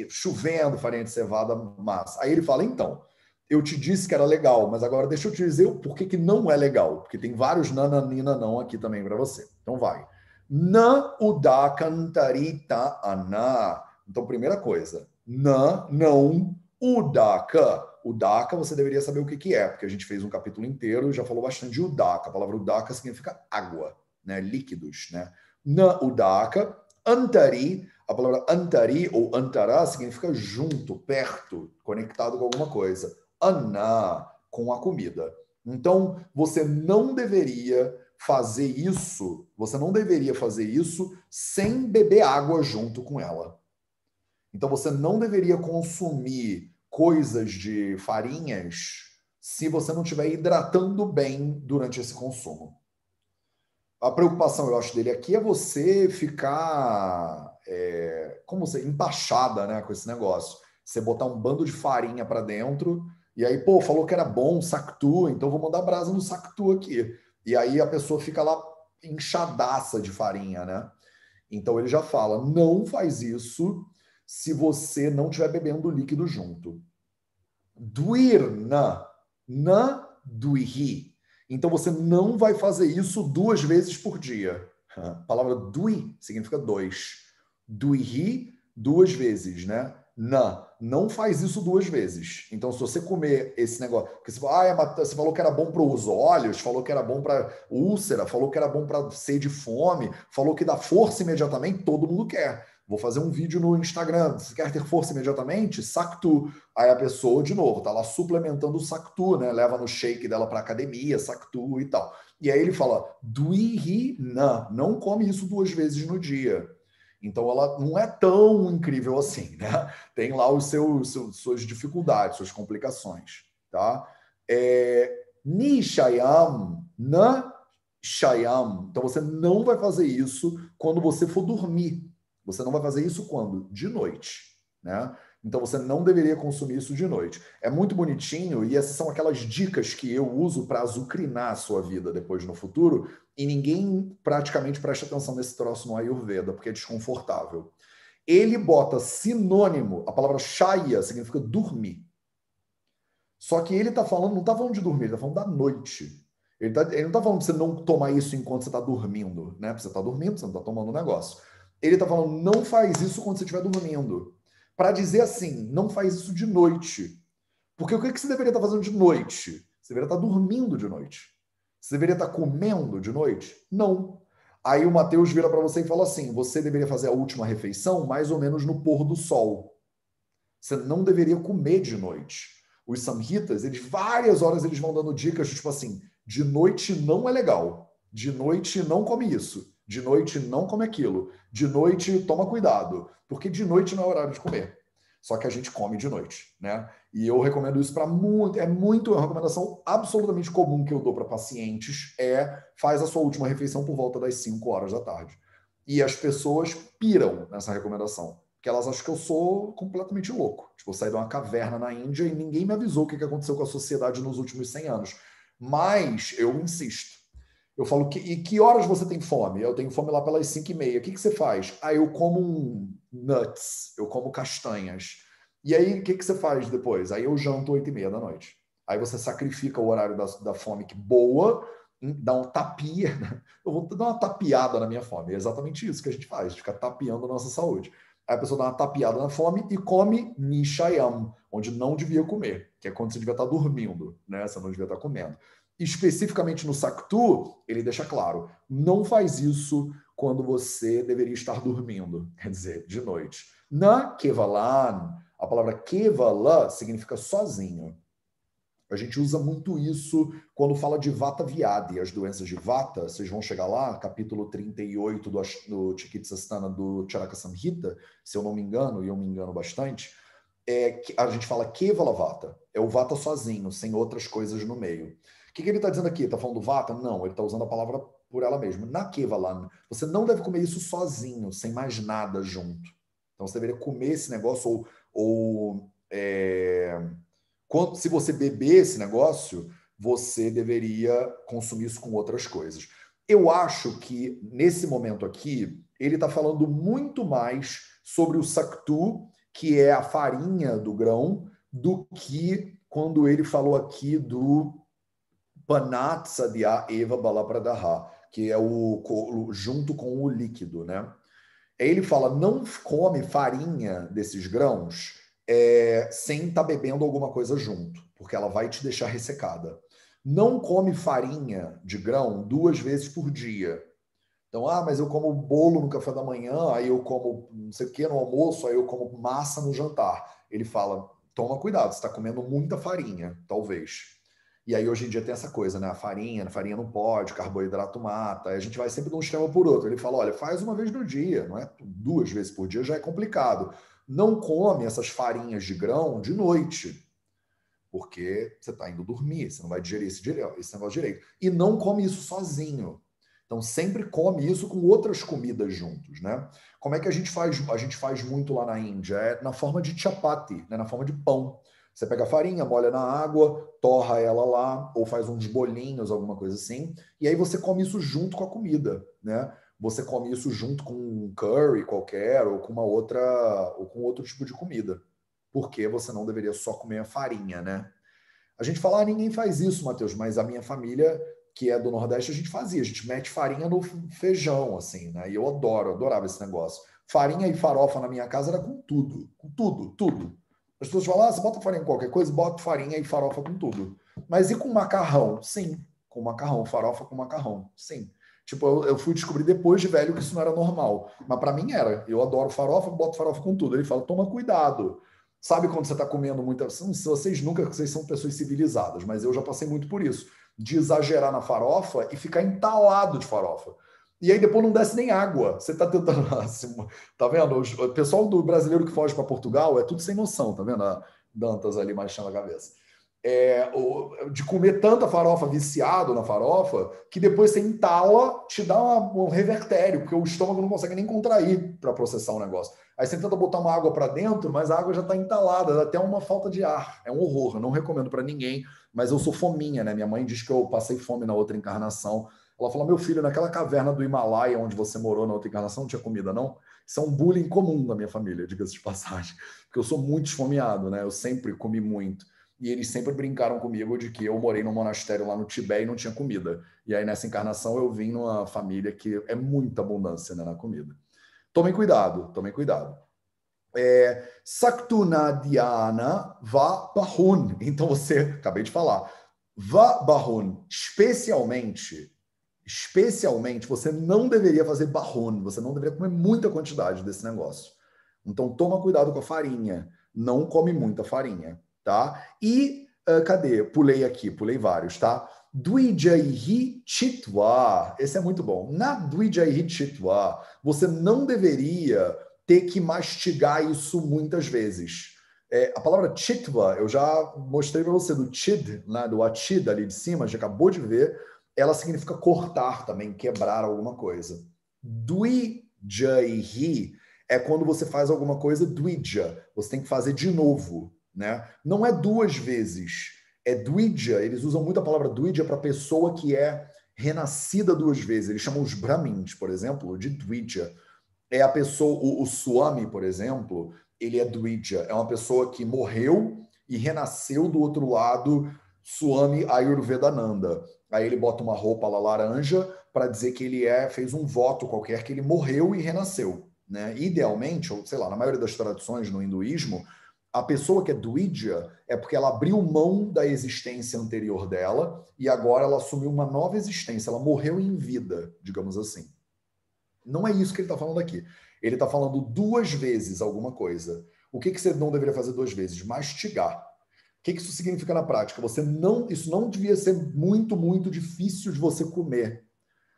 S1: chovendo farinha de cevada massa. Aí ele fala, então, eu te disse que era legal, mas agora deixa eu te dizer o porquê que não é legal, porque tem vários nananina não aqui também para você. Então vai. Na udakantarita ana. Então, primeira coisa, não, udaka. Udaka você deveria saber o que é, porque a gente fez um capítulo inteiro e já falou bastante de udaka. A palavra udaka significa água, né? Líquidos, né? Na udaka, Antari, a palavra antari ou antara significa junto, perto, conectado com alguma coisa. Anna, com a comida. Então, você não deveria fazer isso, sem beber água junto com ela. Então, você não deveria consumir coisas de farinhas se você não estiver hidratando bem durante esse consumo. A preocupação, eu acho, dele aqui é você ficar, como você, empachada, né, com esse negócio. Você botar um bando de farinha para dentro e aí, pô, falou que era bom, sactu, então vou mandar brasa no sactu aqui. E aí a pessoa fica lá inchadaça de farinha, né? Então ele já fala, não faz isso se você não estiver bebendo líquido junto. Duir na duihi. Então você não vai fazer isso 2 vezes por dia. A palavra dui significa 2. Duihi, 2 vezes, né? Não faz isso 2 vezes. Então, se você comer esse negócio, porque você falou que era bom para os olhos, falou que era bom para úlcera, falou que era bom para sede e fome, falou que dá força imediatamente, todo mundo quer. Vou fazer um vídeo no Instagram. Você quer ter força imediatamente? Sactu. Aí a pessoa, de novo, tá lá suplementando o Sactu, né? Leva no shake dela para academia, Sactu e tal. E aí ele fala, Duihi não come isso 2 vezes no dia. Então ela não é tão incrível assim, né? Tem lá suas dificuldades, suas complicações, tá? Ni Shayam, na Shayam. Então você não vai fazer isso quando você for dormir. Você não vai fazer isso quando? De noite, né? Então você não deveria consumir isso de noite. É muito bonitinho e essas são aquelas dicas que eu uso para azucrinar a sua vida depois no futuro e ninguém praticamente presta atenção nesse troço no Ayurveda porque é desconfortável. Ele bota sinônimo, a palavra shaya significa dormir. Só que ele não está falando de dormir, ele está falando da noite. Ele não está falando para você não tomar isso enquanto você está dormindo, né? Você está dormindo, você não está tomando um negócio. Ele está falando, não faz isso quando você estiver dormindo. Para dizer assim, não faz isso de noite. Porque o que você deveria estar fazendo de noite? Você deveria estar dormindo de noite. Você deveria estar comendo de noite? Não. Aí o Mateus vira para você e fala assim, você deveria fazer a última refeição mais ou menos no pôr do sol. Você não deveria comer de noite. Os samhitas, várias horas eles vão dando dicas, tipo assim, de noite não é legal. De noite não come isso. De noite não come aquilo. De noite toma cuidado, porque de noite não é horário de comer. Só que a gente come de noite, né? E eu recomendo isso para muito, é uma recomendação absolutamente comum que eu dou para pacientes, faz a sua última refeição por volta das 5 horas da tarde. E as pessoas piram nessa recomendação, porque elas acham que eu sou completamente louco. Tipo, eu saí de uma caverna na Índia e ninguém me avisou o que aconteceu com a sociedade nos últimos 100 anos. Mas eu insisto. Eu falo, e que horas você tem fome? Eu tenho fome lá pelas 5h30. O que você faz? Eu como nuts, eu como castanhas. E aí, o que você faz depois? Aí eu janto 8h30 da noite. Aí você sacrifica o horário da fome que boa, dá um tapia. Eu vou dar uma tapeada na minha fome. É exatamente isso que a gente faz, fica tapeando a nossa saúde. Aí a pessoa dá uma tapeada na fome e come nishayam, onde não devia comer, que é quando você devia estar dormindo, né? Você não devia estar comendo. Especificamente no Sactu, ele deixa claro, não faz isso quando você deveria estar dormindo, quer dizer, de noite. Na Kevalan, a palavra Kevala significa sozinho. A gente usa muito isso quando fala de Vata Vyadhi, as doenças de Vata, vocês vão chegar lá, capítulo 38 do Chikitsastana do Charaka Samhita, se eu não me engano, e eu me engano bastante, a gente fala Kevala Vata, é o Vata sozinho, sem outras coisas no meio. O que ele está dizendo aqui? Está falando do Vata? Não, ele está usando a palavra por ela mesma. Na Kevalan, você não deve comer isso sozinho, sem mais nada junto. Então você deveria comer esse negócio se você beber esse negócio, você deveria consumir isso com outras coisas. Eu acho que, nesse momento aqui, ele está falando muito mais sobre o Sactu, que é a farinha do grão, do que quando ele falou aqui do Panat Sadhya Eva Balapradaha, que é junto com o líquido, né? Aí ele fala, não come farinha desses grãos sem estar bebendo alguma coisa junto, porque ela vai te deixar ressecada. Não come farinha de grão 2 vezes por dia, Então, mas eu como bolo no café da manhã, aí eu como não sei o que no almoço, aí eu como massa no jantar. Ele fala, toma cuidado, você está comendo muita farinha, talvez. E aí hoje em dia tem essa coisa, né? A farinha não pode, carboidrato mata. Aí a gente vai sempre de um extremo por outro. Ele fala, olha, faz uma vez no dia, não é? 2 vezes por dia já é complicado. Não come essas farinhas de grão de noite, porque você está indo dormir, você não vai digerir esse negócio direito. E não come isso sozinho. Então, sempre come isso com outras comidas juntos, né? Como é que a gente faz? A gente faz muito lá na Índia, é na forma de chapati, né? Na forma de pão. Você pega a farinha, molha na água, torra ela lá, ou faz uns bolinhos, alguma coisa assim, e aí você come isso junto com a comida, né? Você come isso junto com um curry qualquer, ou com uma outra, ou com outro tipo de comida. Porque você não deveria só comer a farinha, né? A gente fala, ninguém faz isso, Matheus, mas a minha família, que é do Nordeste, a gente fazia. A gente mete farinha no feijão, assim, né? E eu adorava esse negócio. Farinha e farofa na minha casa era com tudo, tudo. As pessoas falam, você bota farinha em qualquer coisa, bota farinha e farofa com tudo. Mas e com macarrão? Sim, com macarrão, farofa com macarrão, sim. Tipo, eu fui descobrir depois de velho que isso não era normal. Mas para mim era. Eu adoro farofa, boto farofa com tudo. Ele fala, toma cuidado. Sabe quando você está comendo muita. Vocês nunca, vocês são pessoas civilizadas, mas eu já passei muito por isso. De exagerar na farofa e ficar entalado de farofa. E aí depois não desce nem água. Você está tentando. Assim, tá vendo? O pessoal do brasileiro que foge para Portugal é tudo sem noção, tá vendo? A Dantas ali marchando a cabeça. De comer tanta farofa, viciado na farofa, que depois você entala, te dá um revertério, porque o estômago não consegue nem contrair para processar o negócio. Aí você tenta botar uma água para dentro, mas a água já está entalada, dá até uma falta de ar. É um horror, eu não recomendo para ninguém, mas eu sou fominha, né? Minha mãe diz que eu passei fome na outra encarnação. Ela falou, meu filho, naquela caverna do Himalaia onde você morou na outra encarnação, não tinha comida, não? Isso é um bullying comum na minha família, diga-se de passagem. Porque eu sou muito esfomeado, né? Eu sempre comi muito. E eles sempre brincaram comigo de que eu morei num monastério lá no Tibete e não tinha comida. E aí, nessa encarnação, eu vim numa família que é muita abundância, né, na comida. Tomem cuidado, tomem cuidado. Saktuna Dhyana Va Bahun. Então, você, acabei de falar, Va Bahun, especialmente, você não deveria fazer Bahun, você não deveria comer muita quantidade desse negócio. Então, toma cuidado com a farinha. Não come muita farinha, tá? E, cadê? Pulei vários, tá? Dvijayhi Chitva. Esse é muito bom. Na Dvijayhi Chitva, você não deveria ter que mastigar isso muitas vezes. A palavra chitva, eu já mostrei para você do chid, né, do achid ali de cima, já acabou de ver, ela significa cortar também, quebrar alguma coisa. Dvijayhi é quando você faz alguma coisa dvija, você tem que fazer de novo, né? Não é 2 vezes, é dvija, eles usam muito a palavra dvija para pessoa que é renascida 2 vezes, eles chamam os brahmins, por exemplo, de dvija. É a pessoa, o Swami, por exemplo, ele é Dvija, é uma pessoa que morreu e renasceu do outro lado, Swami Ayurvedananda. Aí ele bota uma roupa lá laranja para dizer que ele fez um voto qualquer, que ele morreu e renasceu. Né? Idealmente, ou sei lá, na maioria das tradições no hinduísmo, a pessoa que é Dvija é porque ela abriu mão da existência anterior dela e agora ela assumiu uma nova existência, ela morreu em vida, digamos assim. Não é isso que ele está falando aqui. Ele está falando 2 vezes alguma coisa. O que você não deveria fazer 2 vezes? Mastigar. O que isso significa na prática? Isso não devia ser muito, muito difícil de você comer.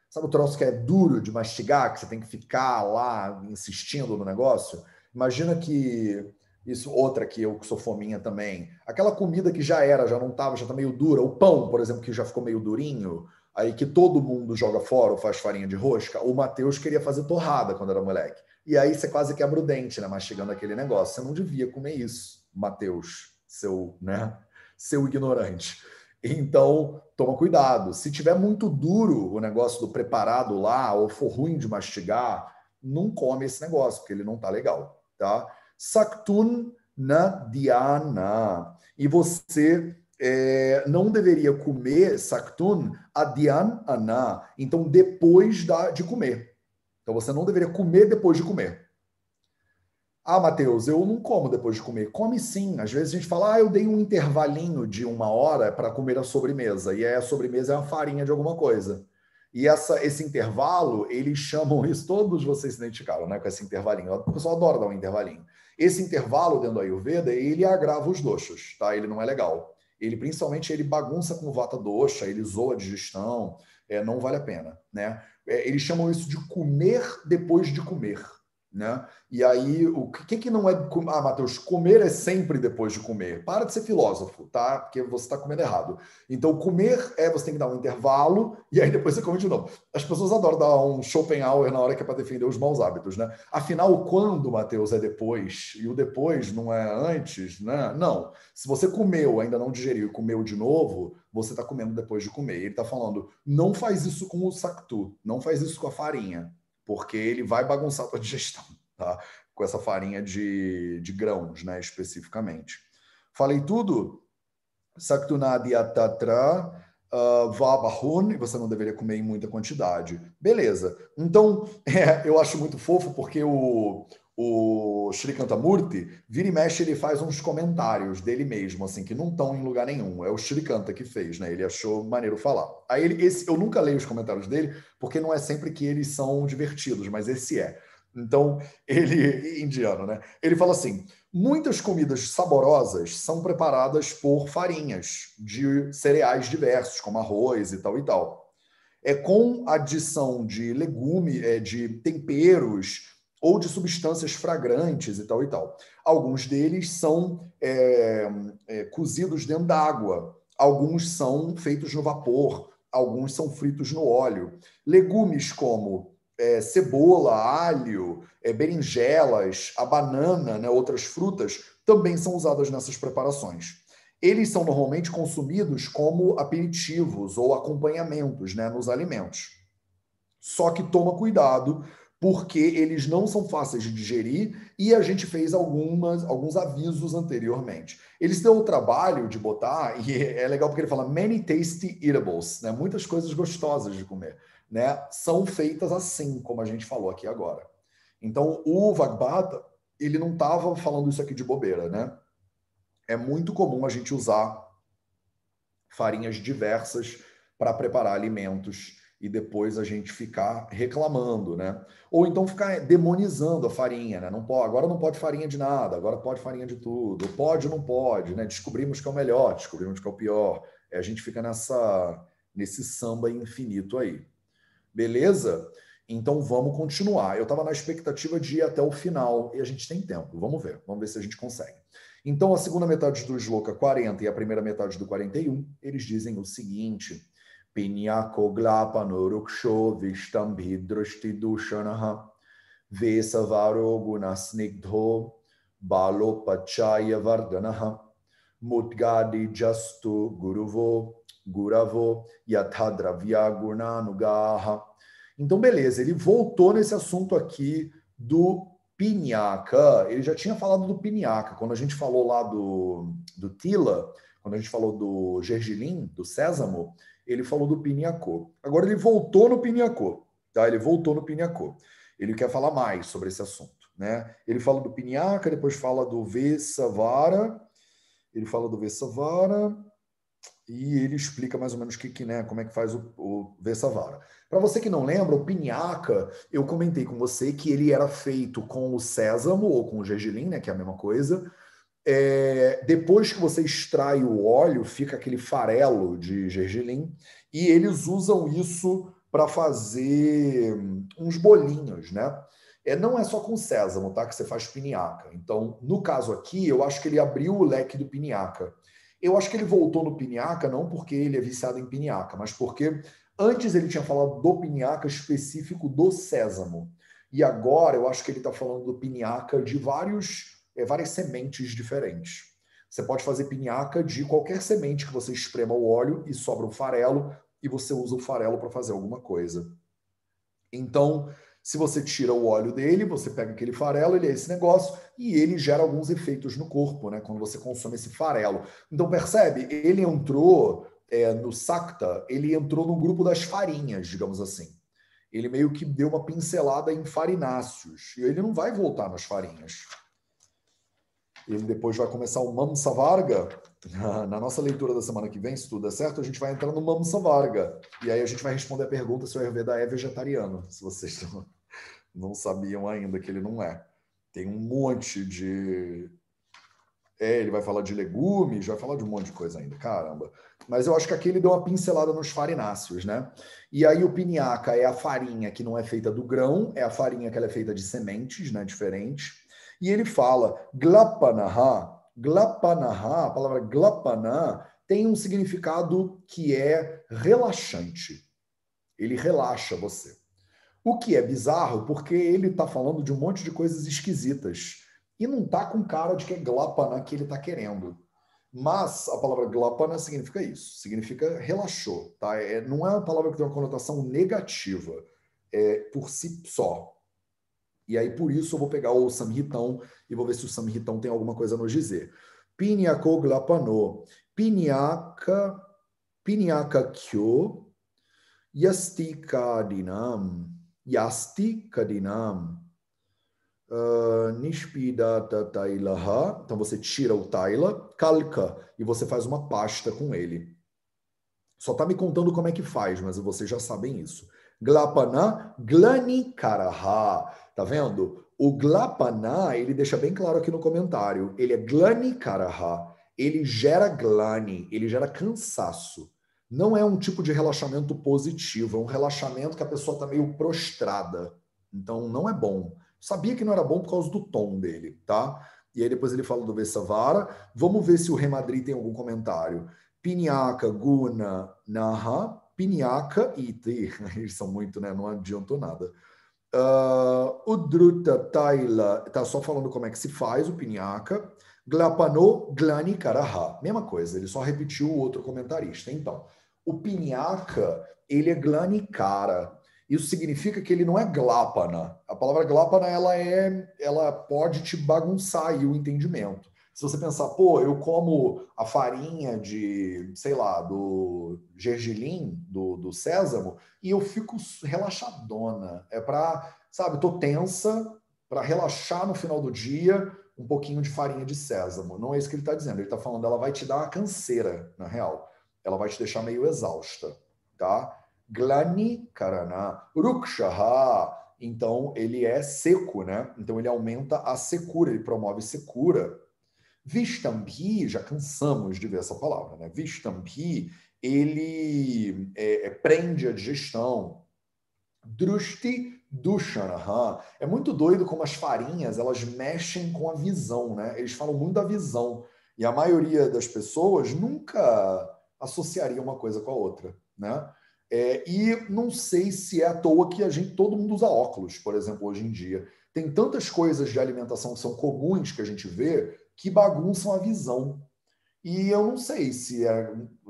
S1: Sabe o troço que é duro de mastigar, que você tem que ficar lá insistindo no negócio? Imagina que isso, outra que eu que sou fominha também. Aquela comida que já não estava, já está meio dura. O pão, por exemplo, que já ficou meio durinho, aí que todo mundo joga fora ou faz farinha de rosca. O Matheus queria fazer torrada quando era moleque. E aí você quase quebra o dente, né? Mastigando aquele negócio. Você não devia comer isso, Matheus, seu ignorante. Então, toma cuidado. Se tiver muito duro o negócio do preparado lá, ou for ruim de mastigar, não come esse negócio, porque ele não tá legal, tá? Saktun na dhyana. E você não deveria comer saktun adhyana. Então, depois de comer. Então, você não deveria comer depois de comer. Ah, Matheus, eu não como depois de comer. Come sim. Às vezes a gente fala, eu dei um intervalinho de 1 hora para comer a sobremesa. E aí a sobremesa é uma farinha de alguma coisa. E esse intervalo, eles chamam isso, todos vocês se identificaram, né, com esse intervalinho. O pessoal adora dar um intervalinho. Esse intervalo dentro do Ayurveda, ele agrava os doshas, tá? Ele não é legal. Ele, principalmente, ele bagunça com o vata dosha, ele zoa a digestão, não vale a pena, né? Eles chamam isso de comer depois de comer, né? E aí, o que não é... Ah, Matheus, comer é sempre depois de comer. Para de ser filósofo, tá? Porque você está comendo errado. Então, comer você tem que dar um intervalo e aí depois você come de novo. As pessoas adoram dar um Schopenhauer na hora que é para defender os maus hábitos, né? Afinal, quando, Matheus, é depois? E o depois não é antes, né? Não. Se você comeu, ainda não digeriu e comeu de novo, você está comendo depois de comer. Ele está falando, não faz isso com o saktu, não faz isso com a farinha, porque ele vai bagunçar a tua digestão, tá? Com essa farinha de grãos, né, especificamente. Falei tudo? Saktunadiatatra vabahun, você não deveria comer em muita quantidade. Beleza. Então, eu acho muito fofo porque o Sri Kantamurti, vira e mexe, ele faz uns comentários dele mesmo, assim, que não estão em lugar nenhum. É o Sri Kanta que fez, né? Ele achou maneiro falar. Aí eu nunca leio os comentários dele, porque não é sempre que eles são divertidos, mas esse é. Então, ele, indiano, né? Ele fala assim: muitas comidas saborosas são preparadas por farinhas de cereais diversos, como arroz e tal e tal. Com adição de legume, de temperos ou de substâncias fragrantes e tal e tal. Alguns deles são cozidos dentro d'água, alguns são feitos no vapor, alguns são fritos no óleo. Legumes como cebola, alho, berinjelas, a banana, né, outras frutas, também são usadas nessas preparações. Eles são normalmente consumidos como aperitivos ou acompanhamentos, né, nos alimentos. Só que toma cuidado, porque eles não são fáceis de digerir e a gente fez alguns avisos anteriormente. Eles dão o trabalho de botar, e é legal porque ele fala many tasty eatables, né? Muitas coisas gostosas de comer, né? São feitas assim, como a gente falou aqui agora. Então, o Vagbata, ele não estava falando isso aqui de bobeira, né? É muito comum a gente usar farinhas diversas para preparar alimentos e depois a gente ficar reclamando, né? Ou então ficar demonizando a farinha, né? Não pode, agora não pode farinha de nada, agora pode farinha de tudo. Pode ou não pode, né? Descobrimos que é o melhor, descobrimos que é o pior. A gente fica nesse samba infinito aí. Beleza? Então vamos continuar. Eu estava na expectativa de ir até o final e a gente tem tempo. Vamos ver se a gente consegue. Então, a segunda metade do Shloka 40 e a primeira metade do 41, eles dizem o seguinte: Pinyako glapano ruksho vishtambhi drashtidushanaha vesavaro gunasnigdho balopachaya vardanaha mudgadi jastu guravo yatadravya gunanugaha. Então, beleza, ele voltou nesse assunto aqui do Pinhaca. Ele já tinha falado do Pinhaca. Quando a gente falou lá do Tila, quando a gente falou do gergelim, do sésamo, ele falou do Pinhacô. Agora ele voltou no Pinhacô, tá? Ele voltou no Pinhacô. Ele quer falar mais sobre esse assunto, né? Ele fala do Pinhaca, depois fala do Vesavara, ele fala do Vesavara e ele explica mais ou menos né, como é que faz o Vesavara. Para você que não lembra, o pinhaca, eu comentei com você que ele era feito com o sésamo ou com o gergelim, né, que é a mesma coisa. Depois que você extrai o óleo, fica aquele farelo de gergelim e eles usam isso para fazer uns bolinhos, né? Não é só com sésamo, tá? Que você faz pinhaca. Então, no caso aqui, eu acho que ele abriu o leque do pinhaca. Eu acho que ele voltou no pinhaca não porque ele é viciado em pinhaca, mas porque antes ele tinha falado do pinhaca específico do sésamo. E agora eu acho que ele está falando do pinhaca de várias sementes diferentes. Você pode fazer pinhaca de qualquer semente que você esprema o óleo e sobra o farelo, e você usa o farelo para fazer alguma coisa. Então, se você tira o óleo dele, você pega aquele farelo, ele é esse negócio, e ele gera alguns efeitos no corpo, né? Quando você consome esse farelo. Então, percebe? Ele entrou no Sakta, ele entrou no grupo das farinhas, digamos assim. Ele meio que deu uma pincelada em farináceos. E ele não vai voltar nas farinhas. ele depois vai começar o Mamsavarga. Na nossa leitura da semana que vem, se tudo der certo, a gente vai entrar no Mamsavarga. E aí a gente vai responder a pergunta se o Ayurveda é vegetariano, se vocês não sabiam ainda que ele não é. Tem um monte de... ele vai falar de legumes, vai falar de um monte de coisa ainda, caramba. Mas eu acho que aqui ele deu uma pincelada nos farináceos, né? E aí o piniaca é a farinha que não é feita do grão, é a farinha que ela é feita de sementes, né? Diferentes. E ele fala, glapanaha, glapanaha, a palavra glapana tem um significado que é relaxante. Ele relaxa você. O que é bizarro, porque ele está falando de um monte de coisas esquisitas. E não está com cara de que é glapana que ele está querendo. Mas a palavra glapana significa isso. Significa relaxou. Tá? Não é uma palavra que tem uma conotação negativa por si só. E aí, por isso, eu vou pegar o Samhitão e vou ver se o Samhitão tem alguma coisa a nos dizer. Pinyako glapano. Pinyaka kyo yastikadinam. Yastikadinam. Nishpidata tailaha. Então você tira o taila, kalka, e você faz uma pasta com ele. Só está me contando como é que faz, mas vocês já sabem isso. Glapana glanikaraha. Tá vendo? O glapana, ele deixa bem claro aqui no comentário. Ele é glanikaraha. Ele gera glani, ele gera cansaço. Não é um tipo de relaxamento positivo, é um relaxamento que a pessoa está meio prostrada. Então não é bom. Sabia que não era bom por causa do tom dele, tá? E aí depois ele fala do Vesavara. Vamos ver se o Remadri tem algum comentário. Pinyaka, Guna, Naha, Pinyaka e Iti. Eles são muito, né? Não adiantou nada. Udruta, Taila, tá só falando como é que se faz o Pinyaka. Glapano, Glani, Karaha. Mesma coisa, ele só repetiu o outro comentarista. Então, o Pinyaka, ele é Glani Kara. Isso significa que ele não é glapana. A palavra glapana, ela pode te bagunçar aí o entendimento. Se você pensar, pô, eu como a farinha de, sei lá, do gergelim, do sésamo, e eu fico relaxadona. É para, sabe, tô tensa para relaxar no final do dia um pouquinho de farinha de sésamo. Não é isso que ele está dizendo. Ele está falando, ela vai te dar uma canseira, na real. Ela vai te deixar meio exausta, tá? Glani karana, rukshaha. Então, ele é seco, né? Então, ele aumenta a secura, ele promove secura. Vistambi, já cansamos de ver essa palavra, né? Vistambi, ele prende a digestão. Drushti dushanaha. É muito doido como as farinhas, elas mexem com a visão, né? Eles falam muito da visão. E a maioria das pessoas nunca associaria uma coisa com a outra, né? E não sei se é à toa que todo mundo usa óculos, por exemplo, hoje em dia. Tem tantas coisas de alimentação que são comuns que a gente vê que bagunçam a visão. E eu não sei se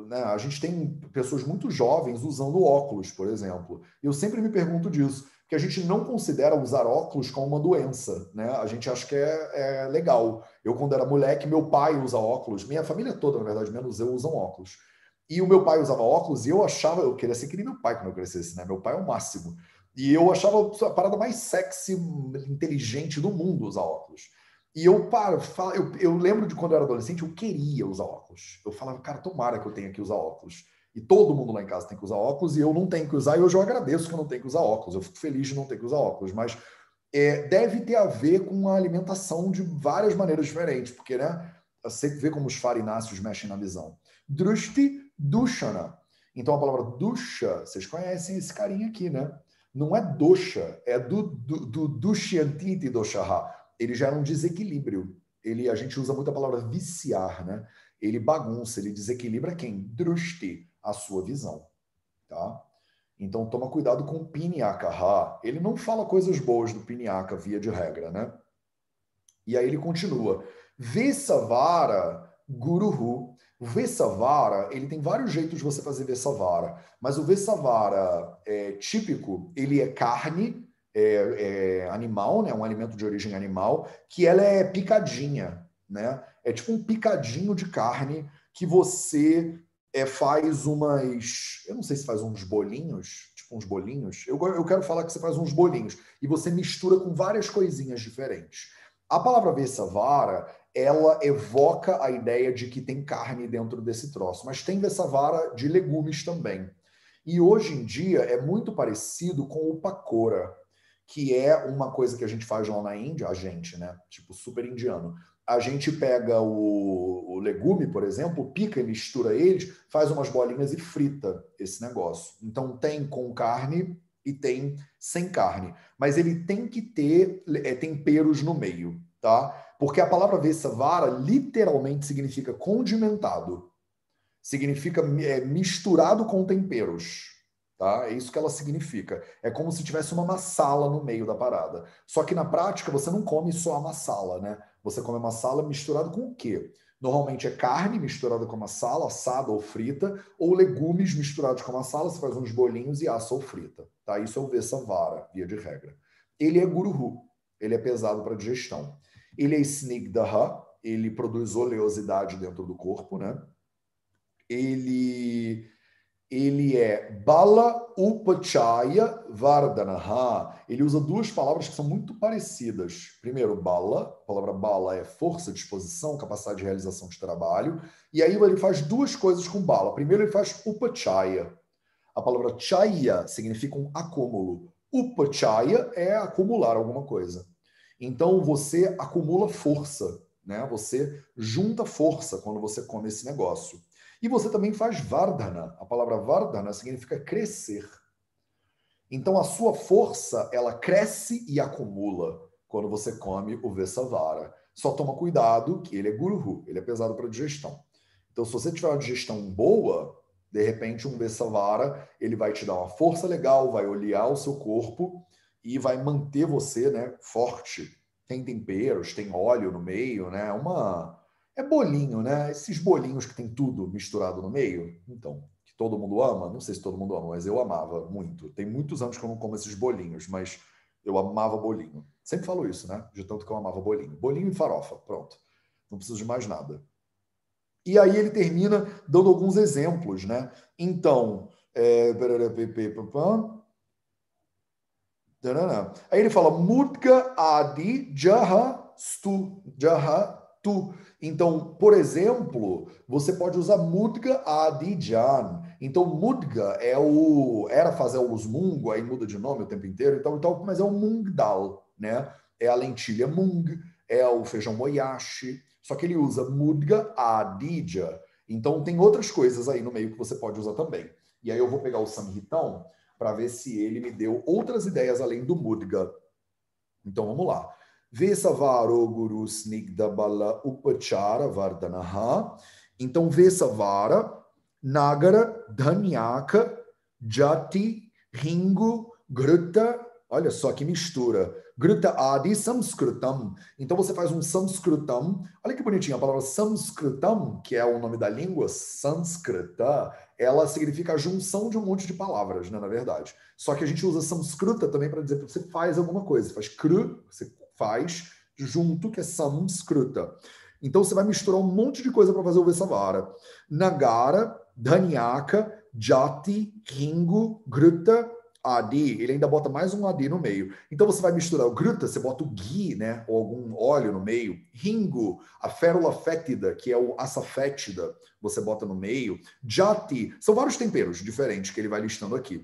S1: né, a gente tem pessoas muito jovens usando óculos, por exemplo. Eu sempre me pergunto disso, porque a gente não considera usar óculos como uma doença, né? A gente acha que é legal. Eu, quando era moleque, meu pai usa óculos, minha família toda, na verdade, menos eu, usam óculos. E o meu pai usava óculos e eu queria ser que nem meu pai quando eu crescesse, né? Meu pai é o máximo. E eu achava a parada mais sexy, inteligente do mundo usar óculos. E eu lembro de quando eu era adolescente, eu queria usar óculos. Eu falava, cara, tomara que eu tenha que usar óculos. E todo mundo lá em casa tem que usar óculos e eu não tenho que usar. E hoje eu agradeço que eu não tenho que usar óculos. Eu fico feliz de não ter que usar óculos. Mas deve ter a ver com a alimentação de várias maneiras diferentes. Porque, né, você vê como os farináceos mexem na visão. Drushti dushana. Então a palavra dusha, vocês conhecem esse carinha aqui, né? Não é dosha, é do dushyantiti doshaha. Ele gera um desequilíbrio. A gente usa muito a palavra viciar, né? Ele bagunça, ele desequilibra quem? Drushti, a sua visão, tá? Então toma cuidado com o Pinyaka. Ele não fala coisas boas do Pinyaka, via de regra, né? E aí ele continua. Vesavara Guruhu. O Vesavara, ele tem vários jeitos de você fazer Vesavara, mas o Vesavara típico, ele é carne, animal, né? Um alimento de origem animal, que ela é picadinha, né? É tipo um picadinho de carne que você faz umas... Eu não sei se faz uns bolinhos, tipo uns bolinhos. Eu quero falar que você faz uns bolinhos e você mistura com várias coisinhas diferentes. A palavra Vesavara, ela evoca a ideia de que tem carne dentro desse troço, mas tem Vesavara de legumes também. E hoje em dia é muito parecido com o pakora, que é uma coisa que a gente faz lá na Índia, a gente, né? Tipo, super indiano. A gente pega o legume, por exemplo, pica e mistura eles, faz umas bolinhas e frita esse negócio. Então tem com carne e tem sem carne. Mas ele tem que ter temperos no meio, tá? Porque a palavra Vesavara literalmente significa condimentado. Significa misturado com temperos. Tá? É isso que ela significa. É como se tivesse uma massala no meio da parada. Só que na prática você não come só a massala, né? Você come a massala misturado com o quê? Normalmente é carne misturada com a massala, assada ou frita, ou legumes misturados com a massala, você faz uns bolinhos e assa ou frita. Tá? Isso é o Vesavara, via de regra. Ele é guruhu, ele é pesado para digestão. Ele é snigdha, ele produz oleosidade dentro do corpo, né? Ele é Bala Upachaya Vardhanaha. Ele usa duas palavras que são muito parecidas. Primeiro, Bala. A palavra Bala é força, disposição, capacidade de realização de trabalho. E aí ele faz duas coisas com Bala. Primeiro, ele faz Upachaya. A palavra Chaya significa um acúmulo. Upachaya é acumular alguma coisa. Então, você acumula força, né? Você junta força quando você come esse negócio. E você também faz Vardhana. A palavra Vardhana significa crescer. Então a sua força, ela cresce e acumula quando você come o Vesavara. Só toma cuidado que ele é guruhu, ele é pesado para digestão. Então se você tiver uma digestão boa, de repente um Vesavara, ele vai te dar uma força legal, vai olear o seu corpo e vai manter você, né, forte. Tem temperos, tem óleo no meio, né? É bolinho, né? Esses bolinhos que tem tudo misturado no meio. Então, que todo mundo ama, não sei se todo mundo ama, mas eu amava muito. Tem muitos anos que eu não como esses bolinhos, mas eu amava bolinho. Sempre falo isso, né? De tanto que eu amava bolinho. Bolinho e farofa, pronto. Não preciso de mais nada. E aí ele termina dando alguns exemplos, né? Então, aí ele fala Mudga Adi Jaha Tu. Então, por exemplo, você pode usar Mudga Adi Jan. Então, Mudga era fazer os mungo, aí muda de nome o tempo inteiro, então, mas é o mung dal, né? É a lentilha mung, é o feijão moyashi, só que ele usa Mudga Adija. Então, tem outras coisas aí no meio que você pode usar também. E aí eu vou pegar o Samhitão para ver se ele me deu outras ideias além do Mudga. Então vamos lá. Vesavaro Guru Snigdha Bala Upachara Vardhanaha. Então Vesavara, Nagara, Dhanyaka, Jati, Ringu, Gruta. Olha só que mistura. Gruta Adi Samskrutam. Então você faz um Samskrutam. Olha que bonitinho a palavra Samskrutam, que é o nome da língua, Sanskrita, ela significa a junção de um monte de palavras, né, na verdade. Só que a gente usa Samskruta também para dizer que você faz alguma coisa. Você faz kru, você faz junto, que é Samskruta. Então você vai misturar um monte de coisa para fazer o Vesavara. Nagara, Dhanyaka, Jati, Ringu, Gruta, Adi, ele ainda bota mais um Adi no meio. Então você vai misturar o Gruta, você bota o ghee, né, ou algum óleo no meio. Ringu, a férula fétida, que é o assa fétida, você bota no meio. Jati, são vários temperos diferentes que ele vai listando aqui.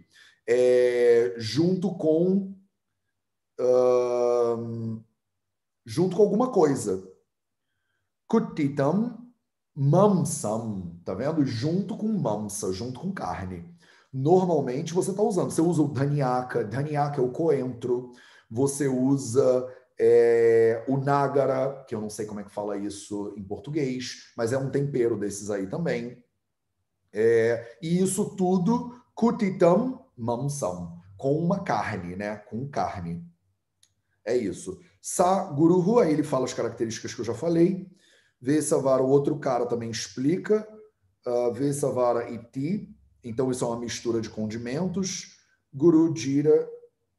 S1: Junto com alguma coisa. Kutitam mamsam, tá vendo? Junto com mamsa, junto com carne. Normalmente você está usando, você usa o dhanyaka é o coentro, você usa o nagara, que eu não sei como é que fala isso em português, mas é um tempero desses aí também. E isso tudo, kutitam mamsam, com uma carne, né? Com carne. É isso. Sa Guruhu, aí ele fala as características que eu já falei. Vesavara, o outro cara também explica. Vesavara Iti, então isso é uma mistura de condimentos. Guru Jira,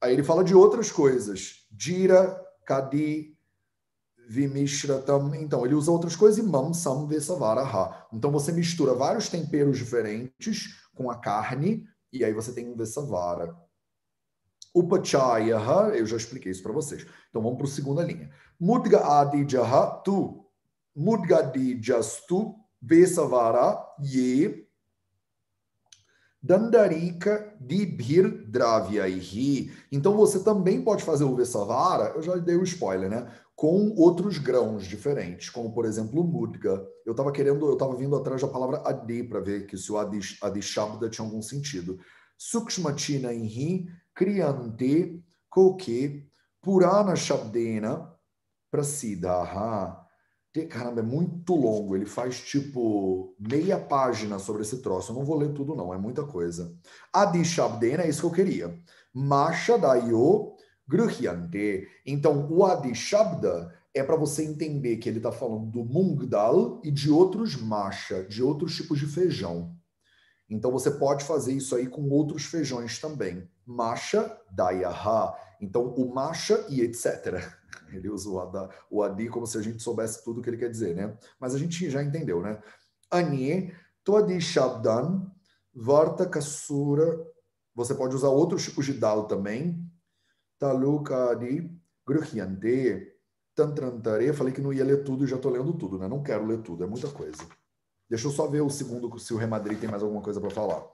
S1: aí ele fala de outras coisas. Jira, Kadi, Vimishratam, então ele usa outras coisas e Mamsam Vesavara Ha. Então você mistura vários temperos diferentes com a carne e aí você tem um Vesavara. Upachaya, eu já expliquei isso para vocês. Então vamos para a segunda linha. Mudga Adi Jaha Tu. mudgadi jastu vesavara ye dandarika dibhir dravyaihi. Então você também pode fazer o vesavara, eu já dei o spoiler, né? Com outros grãos diferentes, como por exemplo o mudga. Eu estava vindo atrás da palavra adi para ver que se o adi shabda tinha algum sentido. Sukshmachina inhi kriyante koke purana shabdena prasiddha. Caramba, é muito longo. Ele faz tipo meia página sobre esse troço. Eu não vou ler tudo, não. É muita coisa. Adi Shabdena é isso que eu queria. Masha Dayo Gruhyante. Então, o Adi Shabda é para você entender que ele está falando do Mung Dal e de outros Masha, de outros tipos de feijão. Então, você pode fazer isso aí com outros feijões também. Masha Dayaha. Então, o Masha e etc. Ele usa o Adi como se a gente soubesse tudo o que ele quer dizer, né? Mas a gente já entendeu, né? Anye, Toadi Shabdan, Varta Kasura. Você pode usar outros tipos de dal também. Taluka Adi, Gruhyante, Tantrantare. Falei que não ia ler tudo e já estou lendo tudo, né? Não quero ler tudo, é muita coisa. Deixa eu só ver o segundo, se o Remadri tem mais alguma coisa para falar.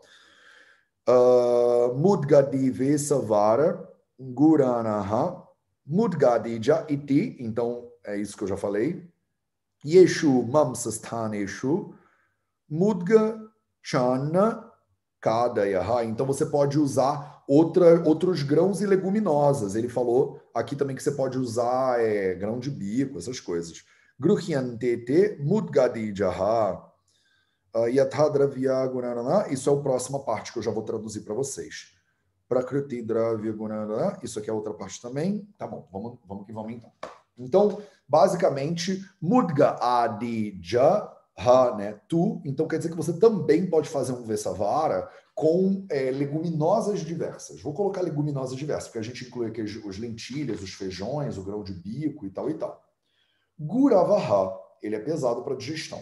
S1: Mudgadi Vesavara, Guranaha, Mudgadija iti, então é isso que eu já falei. Yeshu mamsasthaneshu, Mudga chana kadayaha. Então você pode usar outros grãos e leguminosas. Ele falou aqui também que você pode usar grão de bico, essas coisas. Gruhyantete mudgadijaha. Yatadravya gunanana. Isso é a próxima parte que eu já vou traduzir para vocês. Prakriti Dravya Gunana, isso aqui é outra parte também. Tá bom, vamos que vamos então. Então, basicamente, Mudga Adija Ha, né? Tu. Então, quer dizer que você também pode fazer um Vesavara com leguminosas diversas. Vou colocar leguminosas diversas, porque a gente inclui aqui os lentilhas, os feijões, o grão de bico e tal e tal. Guravaha, ele é pesado para digestão.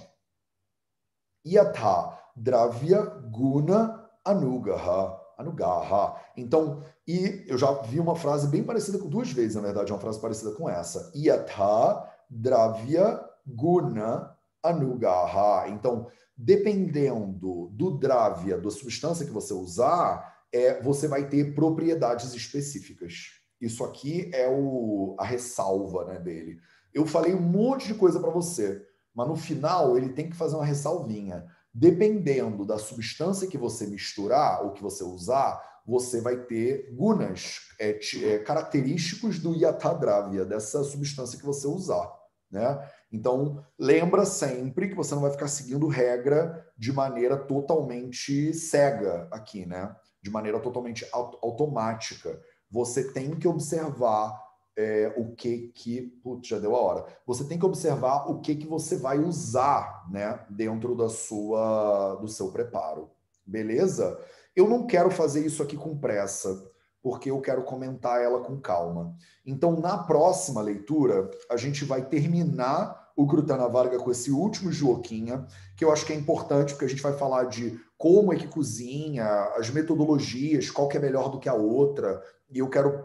S1: Yatha Dravya Guna Anugaha. Então, e eu já vi uma frase bem parecida com duas vezes, na verdade, uma frase parecida com essa. Yatha Dravya Guna Anugaha. Então, dependendo do Dravya, da substância que você usar, você vai ter propriedades específicas. Isso aqui é a ressalva, né, dele. Eu falei um monte de coisa para você, mas no final ele tem que fazer uma ressalvinha. Dependendo da substância que você misturar ou que você usar, você vai ter gunas, característicos do Yatadravya, dessa substância que você usar, né? Então, lembra sempre que você não vai ficar seguindo regra de maneira totalmente cega aqui, né? De maneira totalmente automática. Você tem que observar o que... Putz, já deu a hora. Você tem que observar o que você vai usar, né, dentro do seu preparo. Beleza? Eu não quero fazer isso aqui com pressa, porque eu quero comentar ela com calma. Então, na próxima leitura, a gente vai terminar o Krutana Varga com esse último Shlokinha, que eu acho que é importante, porque a gente vai falar de como é que cozinha, as metodologias, qual que é melhor do que a outra, e eu quero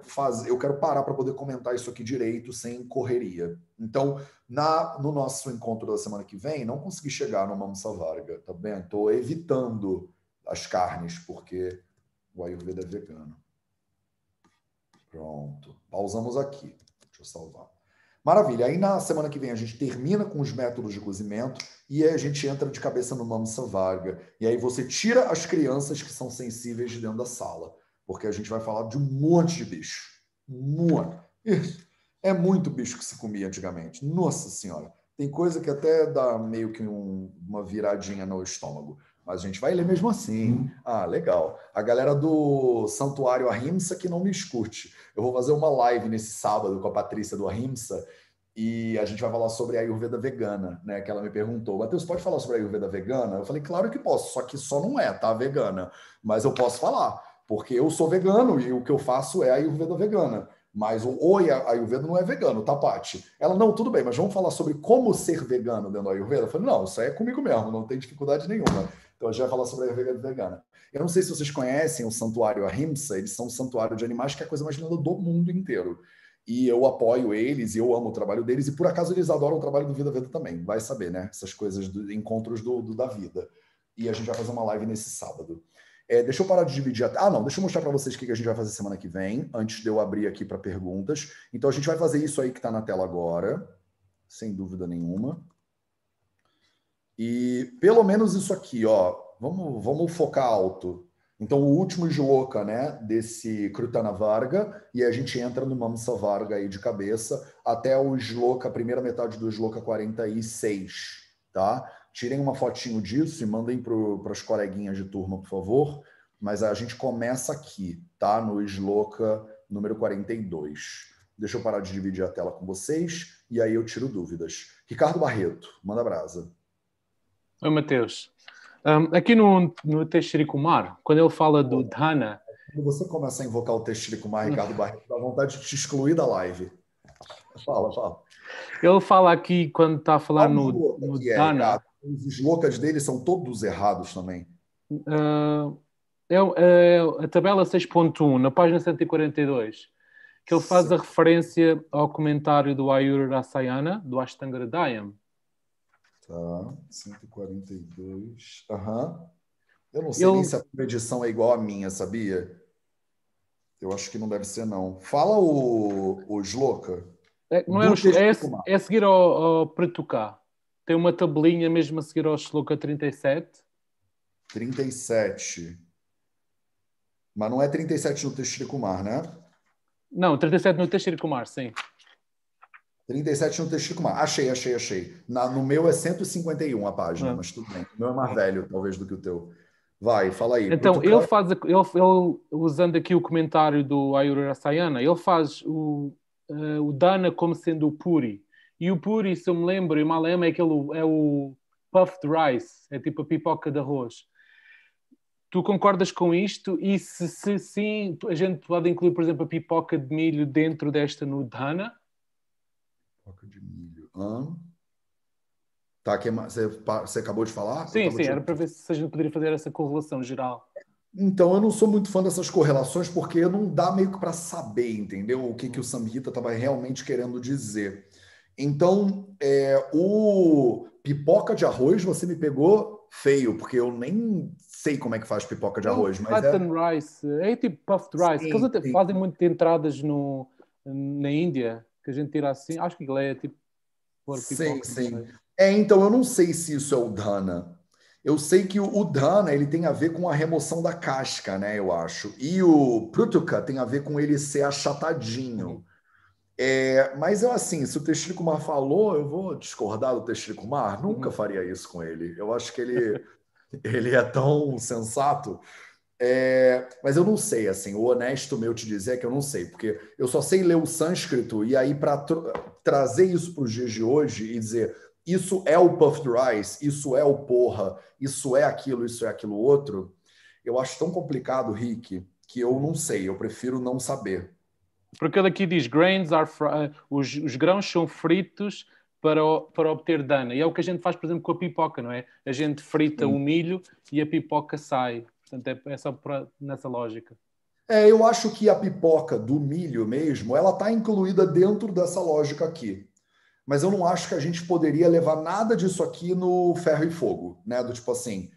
S1: parar para poder comentar isso aqui direito, sem correria. Então, no nosso encontro da semana que vem, não consegui chegar no Mamsa Varga, tá bem? Estou evitando as carnes, porque o Ayurveda é vegano. Pronto. Pausamos aqui. Deixa eu salvar. Maravilha. Aí na semana que vem a gente termina com os métodos de cozimento e aí a gente entra de cabeça no Mamsa Varga. E aí você tira as crianças que são sensíveis de dentro da sala. Porque a gente vai falar de um monte de bicho. Muito. É muito bicho que se comia antigamente. Nossa Senhora. Tem coisa que até dá meio que uma viradinha no estômago. Mas a gente vai ler mesmo assim. Ah, legal. A galera do Santuário Ahimsa que não me escute. Eu vou fazer uma live nesse sábado com a Patrícia do Ahimsa e a gente vai falar sobre a Ayurveda vegana, né? Que ela me perguntou, Matheus, pode falar sobre a Ayurveda vegana? Eu falei, claro que posso, só que só não é, tá, vegana. Mas eu posso falar, porque eu sou vegano e o que eu faço é a Ayurveda vegana. Mas o Ayurveda não é vegano, tá, Paty? Ela, não, tudo bem, mas vamos falar sobre como ser vegano dentro do Ayurveda? Eu falei, não, isso aí é comigo mesmo, não tem dificuldade nenhuma. Então a gente vai falar sobre a Ayurveda vegana. Eu não sei se vocês conhecem o Santuário Ahimsa, eles são um santuário de animais que é a coisa mais linda do mundo inteiro. E eu apoio eles, e eu amo o trabalho deles, e por acaso eles adoram o trabalho do Vida Veda também. Vai saber, né? Essas coisas, encontros da vida. E a gente vai fazer uma live nesse sábado. Deixa eu parar de dividir. Não, deixa eu mostrar para vocês o que a gente vai fazer semana que vem, antes de eu abrir aqui para perguntas. Então a gente vai fazer isso aí que está na tela agora, sem dúvida nenhuma. E pelo menos isso aqui, ó. Vamos focar alto. Então, o último shloka, né, desse Krutana Varga, e a gente entra no Mamsa Varga aí de cabeça, até o shloka, a primeira metade do shloka 46, tá? Tirem uma fotinho disso e mandem para as coleguinhas de turma, por favor. Mas a gente começa aqui, tá? No shloka número 42. Deixa eu parar de dividir a tela com vocês, e aí eu tiro dúvidas. Ricardo Barreto, manda brasa.
S2: Oi, Mateus. Aqui no Teixeira-Kumar, quando ele fala do Dhana...
S1: Quando você começa a invocar o Teixeira-Kumar, Ricardo Barreto, dá vontade de te excluir da live. Fala.
S2: Ele fala aqui, quando está a falar no Dhana...
S1: Os slocas dele são todos errados também.
S2: A tabela 6.1, na página 142, que ele faz a referência ao comentário do Ayur Rasayana, do Ashtanga Hridayam.
S1: Tá, 142. Eu não sei nem se a tua edição é igual à minha, sabia? Eu acho que não deve ser, não. Fala o shloka.
S2: É a seguir ao Pratuká. Tem uma tabelinha mesmo a seguir ao shloka 37.
S1: 37. Mas não é 37 no Teixeira-Kumar, né?
S2: Não, 37 no Teixeira-Kumar, sim.
S1: 37 no Teixeira-Kumar. Achei. No meu é 151 a página, mas tudo bem. O meu é mais velho, talvez, do que o teu. Vai, fala aí.
S2: Então, ele usando aqui o comentário do Ayur Rasayana, ele faz o Dana como sendo o Puri. E o Puri, se eu me lembro, em Malayalam é o puffed rice, é tipo a pipoca de arroz. Tu concordas com isto? E se sim, a gente pode incluir, por exemplo, a pipoca de milho dentro desta no Dana?
S1: Pipoca de milho. Tá, você acabou de falar?
S2: Sim, era para ver se a gente poderia fazer essa correlação geral.
S1: Então, eu não sou muito fã dessas correlações porque não dá meio que para saber, entendeu? O que o Samhita estava realmente querendo dizer. Então, o pipoca de arroz você me pegou feio, porque eu nem sei como é que faz pipoca de arroz. Mas
S2: flattened rice, é tipo puffed rice, que eles até fazem muito de entradas na Índia, que a gente tira assim, acho que ele é tipo por pipoca.
S1: Sim. Então, eu não sei se isso é o Dhana. Eu sei que o Dhana ele tem a ver com a remoção da casca, né? Eu acho. E o Prutuka tem a ver com ele ser achatadinho. Mas eu, assim, se o Teixeira Kumar falou, eu vou discordar do Teixeira Kumar. Nunca faria isso com ele. Eu acho que ele é tão sensato. Mas eu não sei, assim, o honesto meu te dizer é que eu não sei, porque eu só sei ler o sânscrito e aí para trazer isso para os dias de hoje e dizer isso é o puffed rice, isso é o porra, isso é aquilo outro, eu acho tão complicado, Rick, que eu não sei, eu prefiro não saber.
S2: Porque ele aqui diz os grãos são fritos para obter dana. E é o que a gente faz, por exemplo, com a pipoca, não é? A gente frita o milho e a pipoca sai. Portanto, é só nessa lógica.
S1: Eu acho que a pipoca do milho mesmo, ela está incluída dentro dessa lógica aqui. Mas eu não acho que a gente poderia levar nada disso aqui no ferro e fogo, né? Do tipo assim,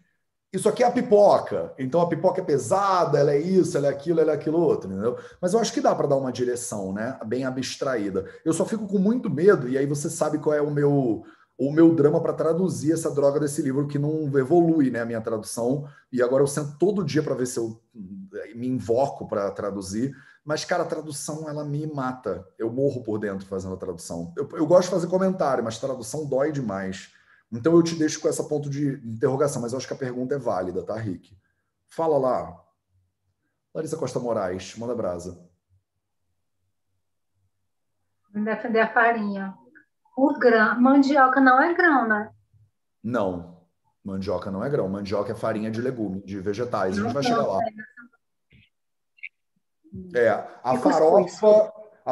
S1: isso aqui é a pipoca, então a pipoca é pesada, ela é isso, ela é aquilo outro, entendeu? Mas eu acho que dá para dar uma direção, né? Bem abstraída. Eu só fico com muito medo, e aí você sabe qual é o meu drama para traduzir essa droga desse livro que não evolui, né? A minha tradução. E agora eu sento todo dia para ver se eu me invoco para traduzir. Mas, cara, a tradução, ela me mata. Eu morro por dentro fazendo a tradução. Eu gosto de fazer comentário, mas tradução dói demais. Então eu te deixo com essa ponto de interrogação, mas eu acho que a pergunta é válida, tá, Rick? Fala lá. Larissa Costa Moraes, manda brasa.
S3: Defender a farinha. O grão, mandioca não é grão, né?
S1: Não, mandioca não é grão. Mandioca é farinha de legume, de vegetais. A gente vai chegar lá. A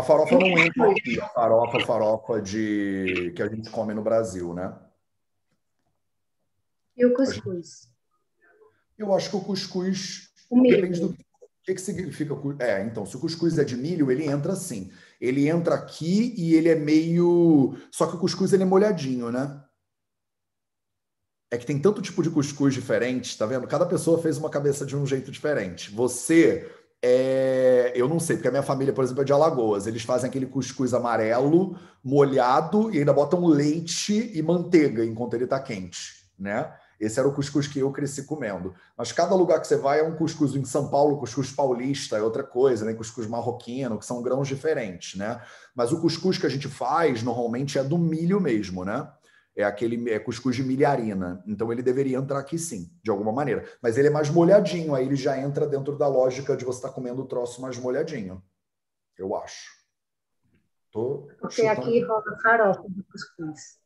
S1: farofa não entra aqui. A farofa que a gente come no Brasil, né?
S3: E o cuscuz?
S1: Eu acho que o cuscuz depende do que que significa? Então, se o cuscuz é de milho, ele entra assim. Ele entra aqui e ele é meio... Só que o cuscuz ele é molhadinho, né? É que tem tanto tipo de cuscuz diferente, tá vendo? Cada pessoa fez uma cabeça de um jeito diferente. Eu não sei, porque a minha família, por exemplo, é de Alagoas. Eles fazem aquele cuscuz amarelo, molhado, e ainda botam leite e manteiga enquanto ele tá quente, né? Esse era o cuscuz que eu cresci comendo. Mas cada lugar que você vai é um cuscuz. Em São Paulo, cuscuz paulista é outra coisa, né? Cuscuz marroquino, que são grãos diferentes, né? Mas o cuscuz que a gente faz, normalmente, é do milho mesmo, né? É cuscuz de milharina. Então ele deveria entrar aqui sim, de alguma maneira. Mas ele é mais molhadinho, aí ele já entra dentro da lógica de você estar comendo o troço mais molhadinho. Eu acho.
S3: Porque aqui rola farofa de cuscuz.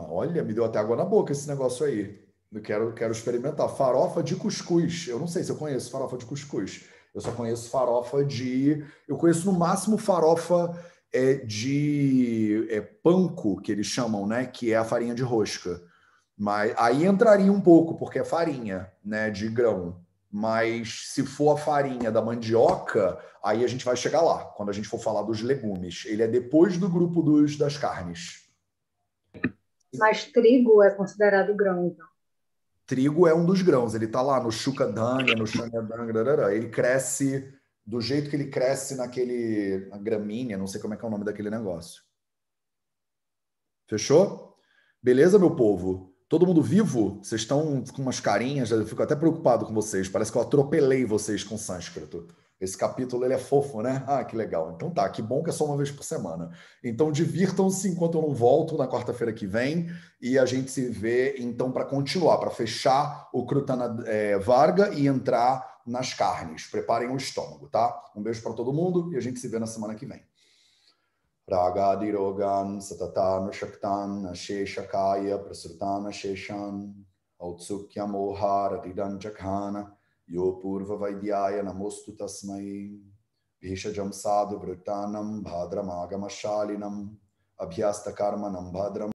S1: Olha, me deu até água na boca esse negócio aí. Eu quero experimentar. Farofa de cuscuz. Eu não sei se eu conheço farofa de cuscuz. Eu só conheço farofa de... Eu conheço no máximo farofa de panko, que eles chamam, né? Que é a farinha de rosca. Mas aí entraria um pouco, porque é farinha, né? De grão. Mas se for a farinha da mandioca, aí a gente vai chegar lá, quando a gente for falar dos legumes. Ele é depois do grupo das carnes.
S3: Mas trigo é considerado grão, então.
S1: Trigo é um dos grãos. Ele está lá no Shukadanya, no Shangadanga. Ele cresce do jeito que ele cresce na gramínea, não sei como é que é o nome daquele negócio. Fechou? Beleza, meu povo? Todo mundo vivo? Vocês estão com umas carinhas, eu fico até preocupado com vocês. Parece que eu atropelei vocês com sânscrito. Esse capítulo ele é fofo, né? Que legal. Então tá, que bom que é só uma vez por semana. Então divirtam-se enquanto eu não volto na quarta-feira que vem e a gente se vê então para continuar, para fechar o Krutana Varga e entrar nas carnes. Preparem o estômago, tá? Um beijo para todo mundo e a gente se vê na semana que vem. Ragadirogan satatan shaktan asheshakaya prasrutan asheshan autsukya moharatidan jakhana yo purva vaidyaya namostu tasmai bhishajam sadhu vrutanam bhadramagamashalinam abhyasta karmanam bhadram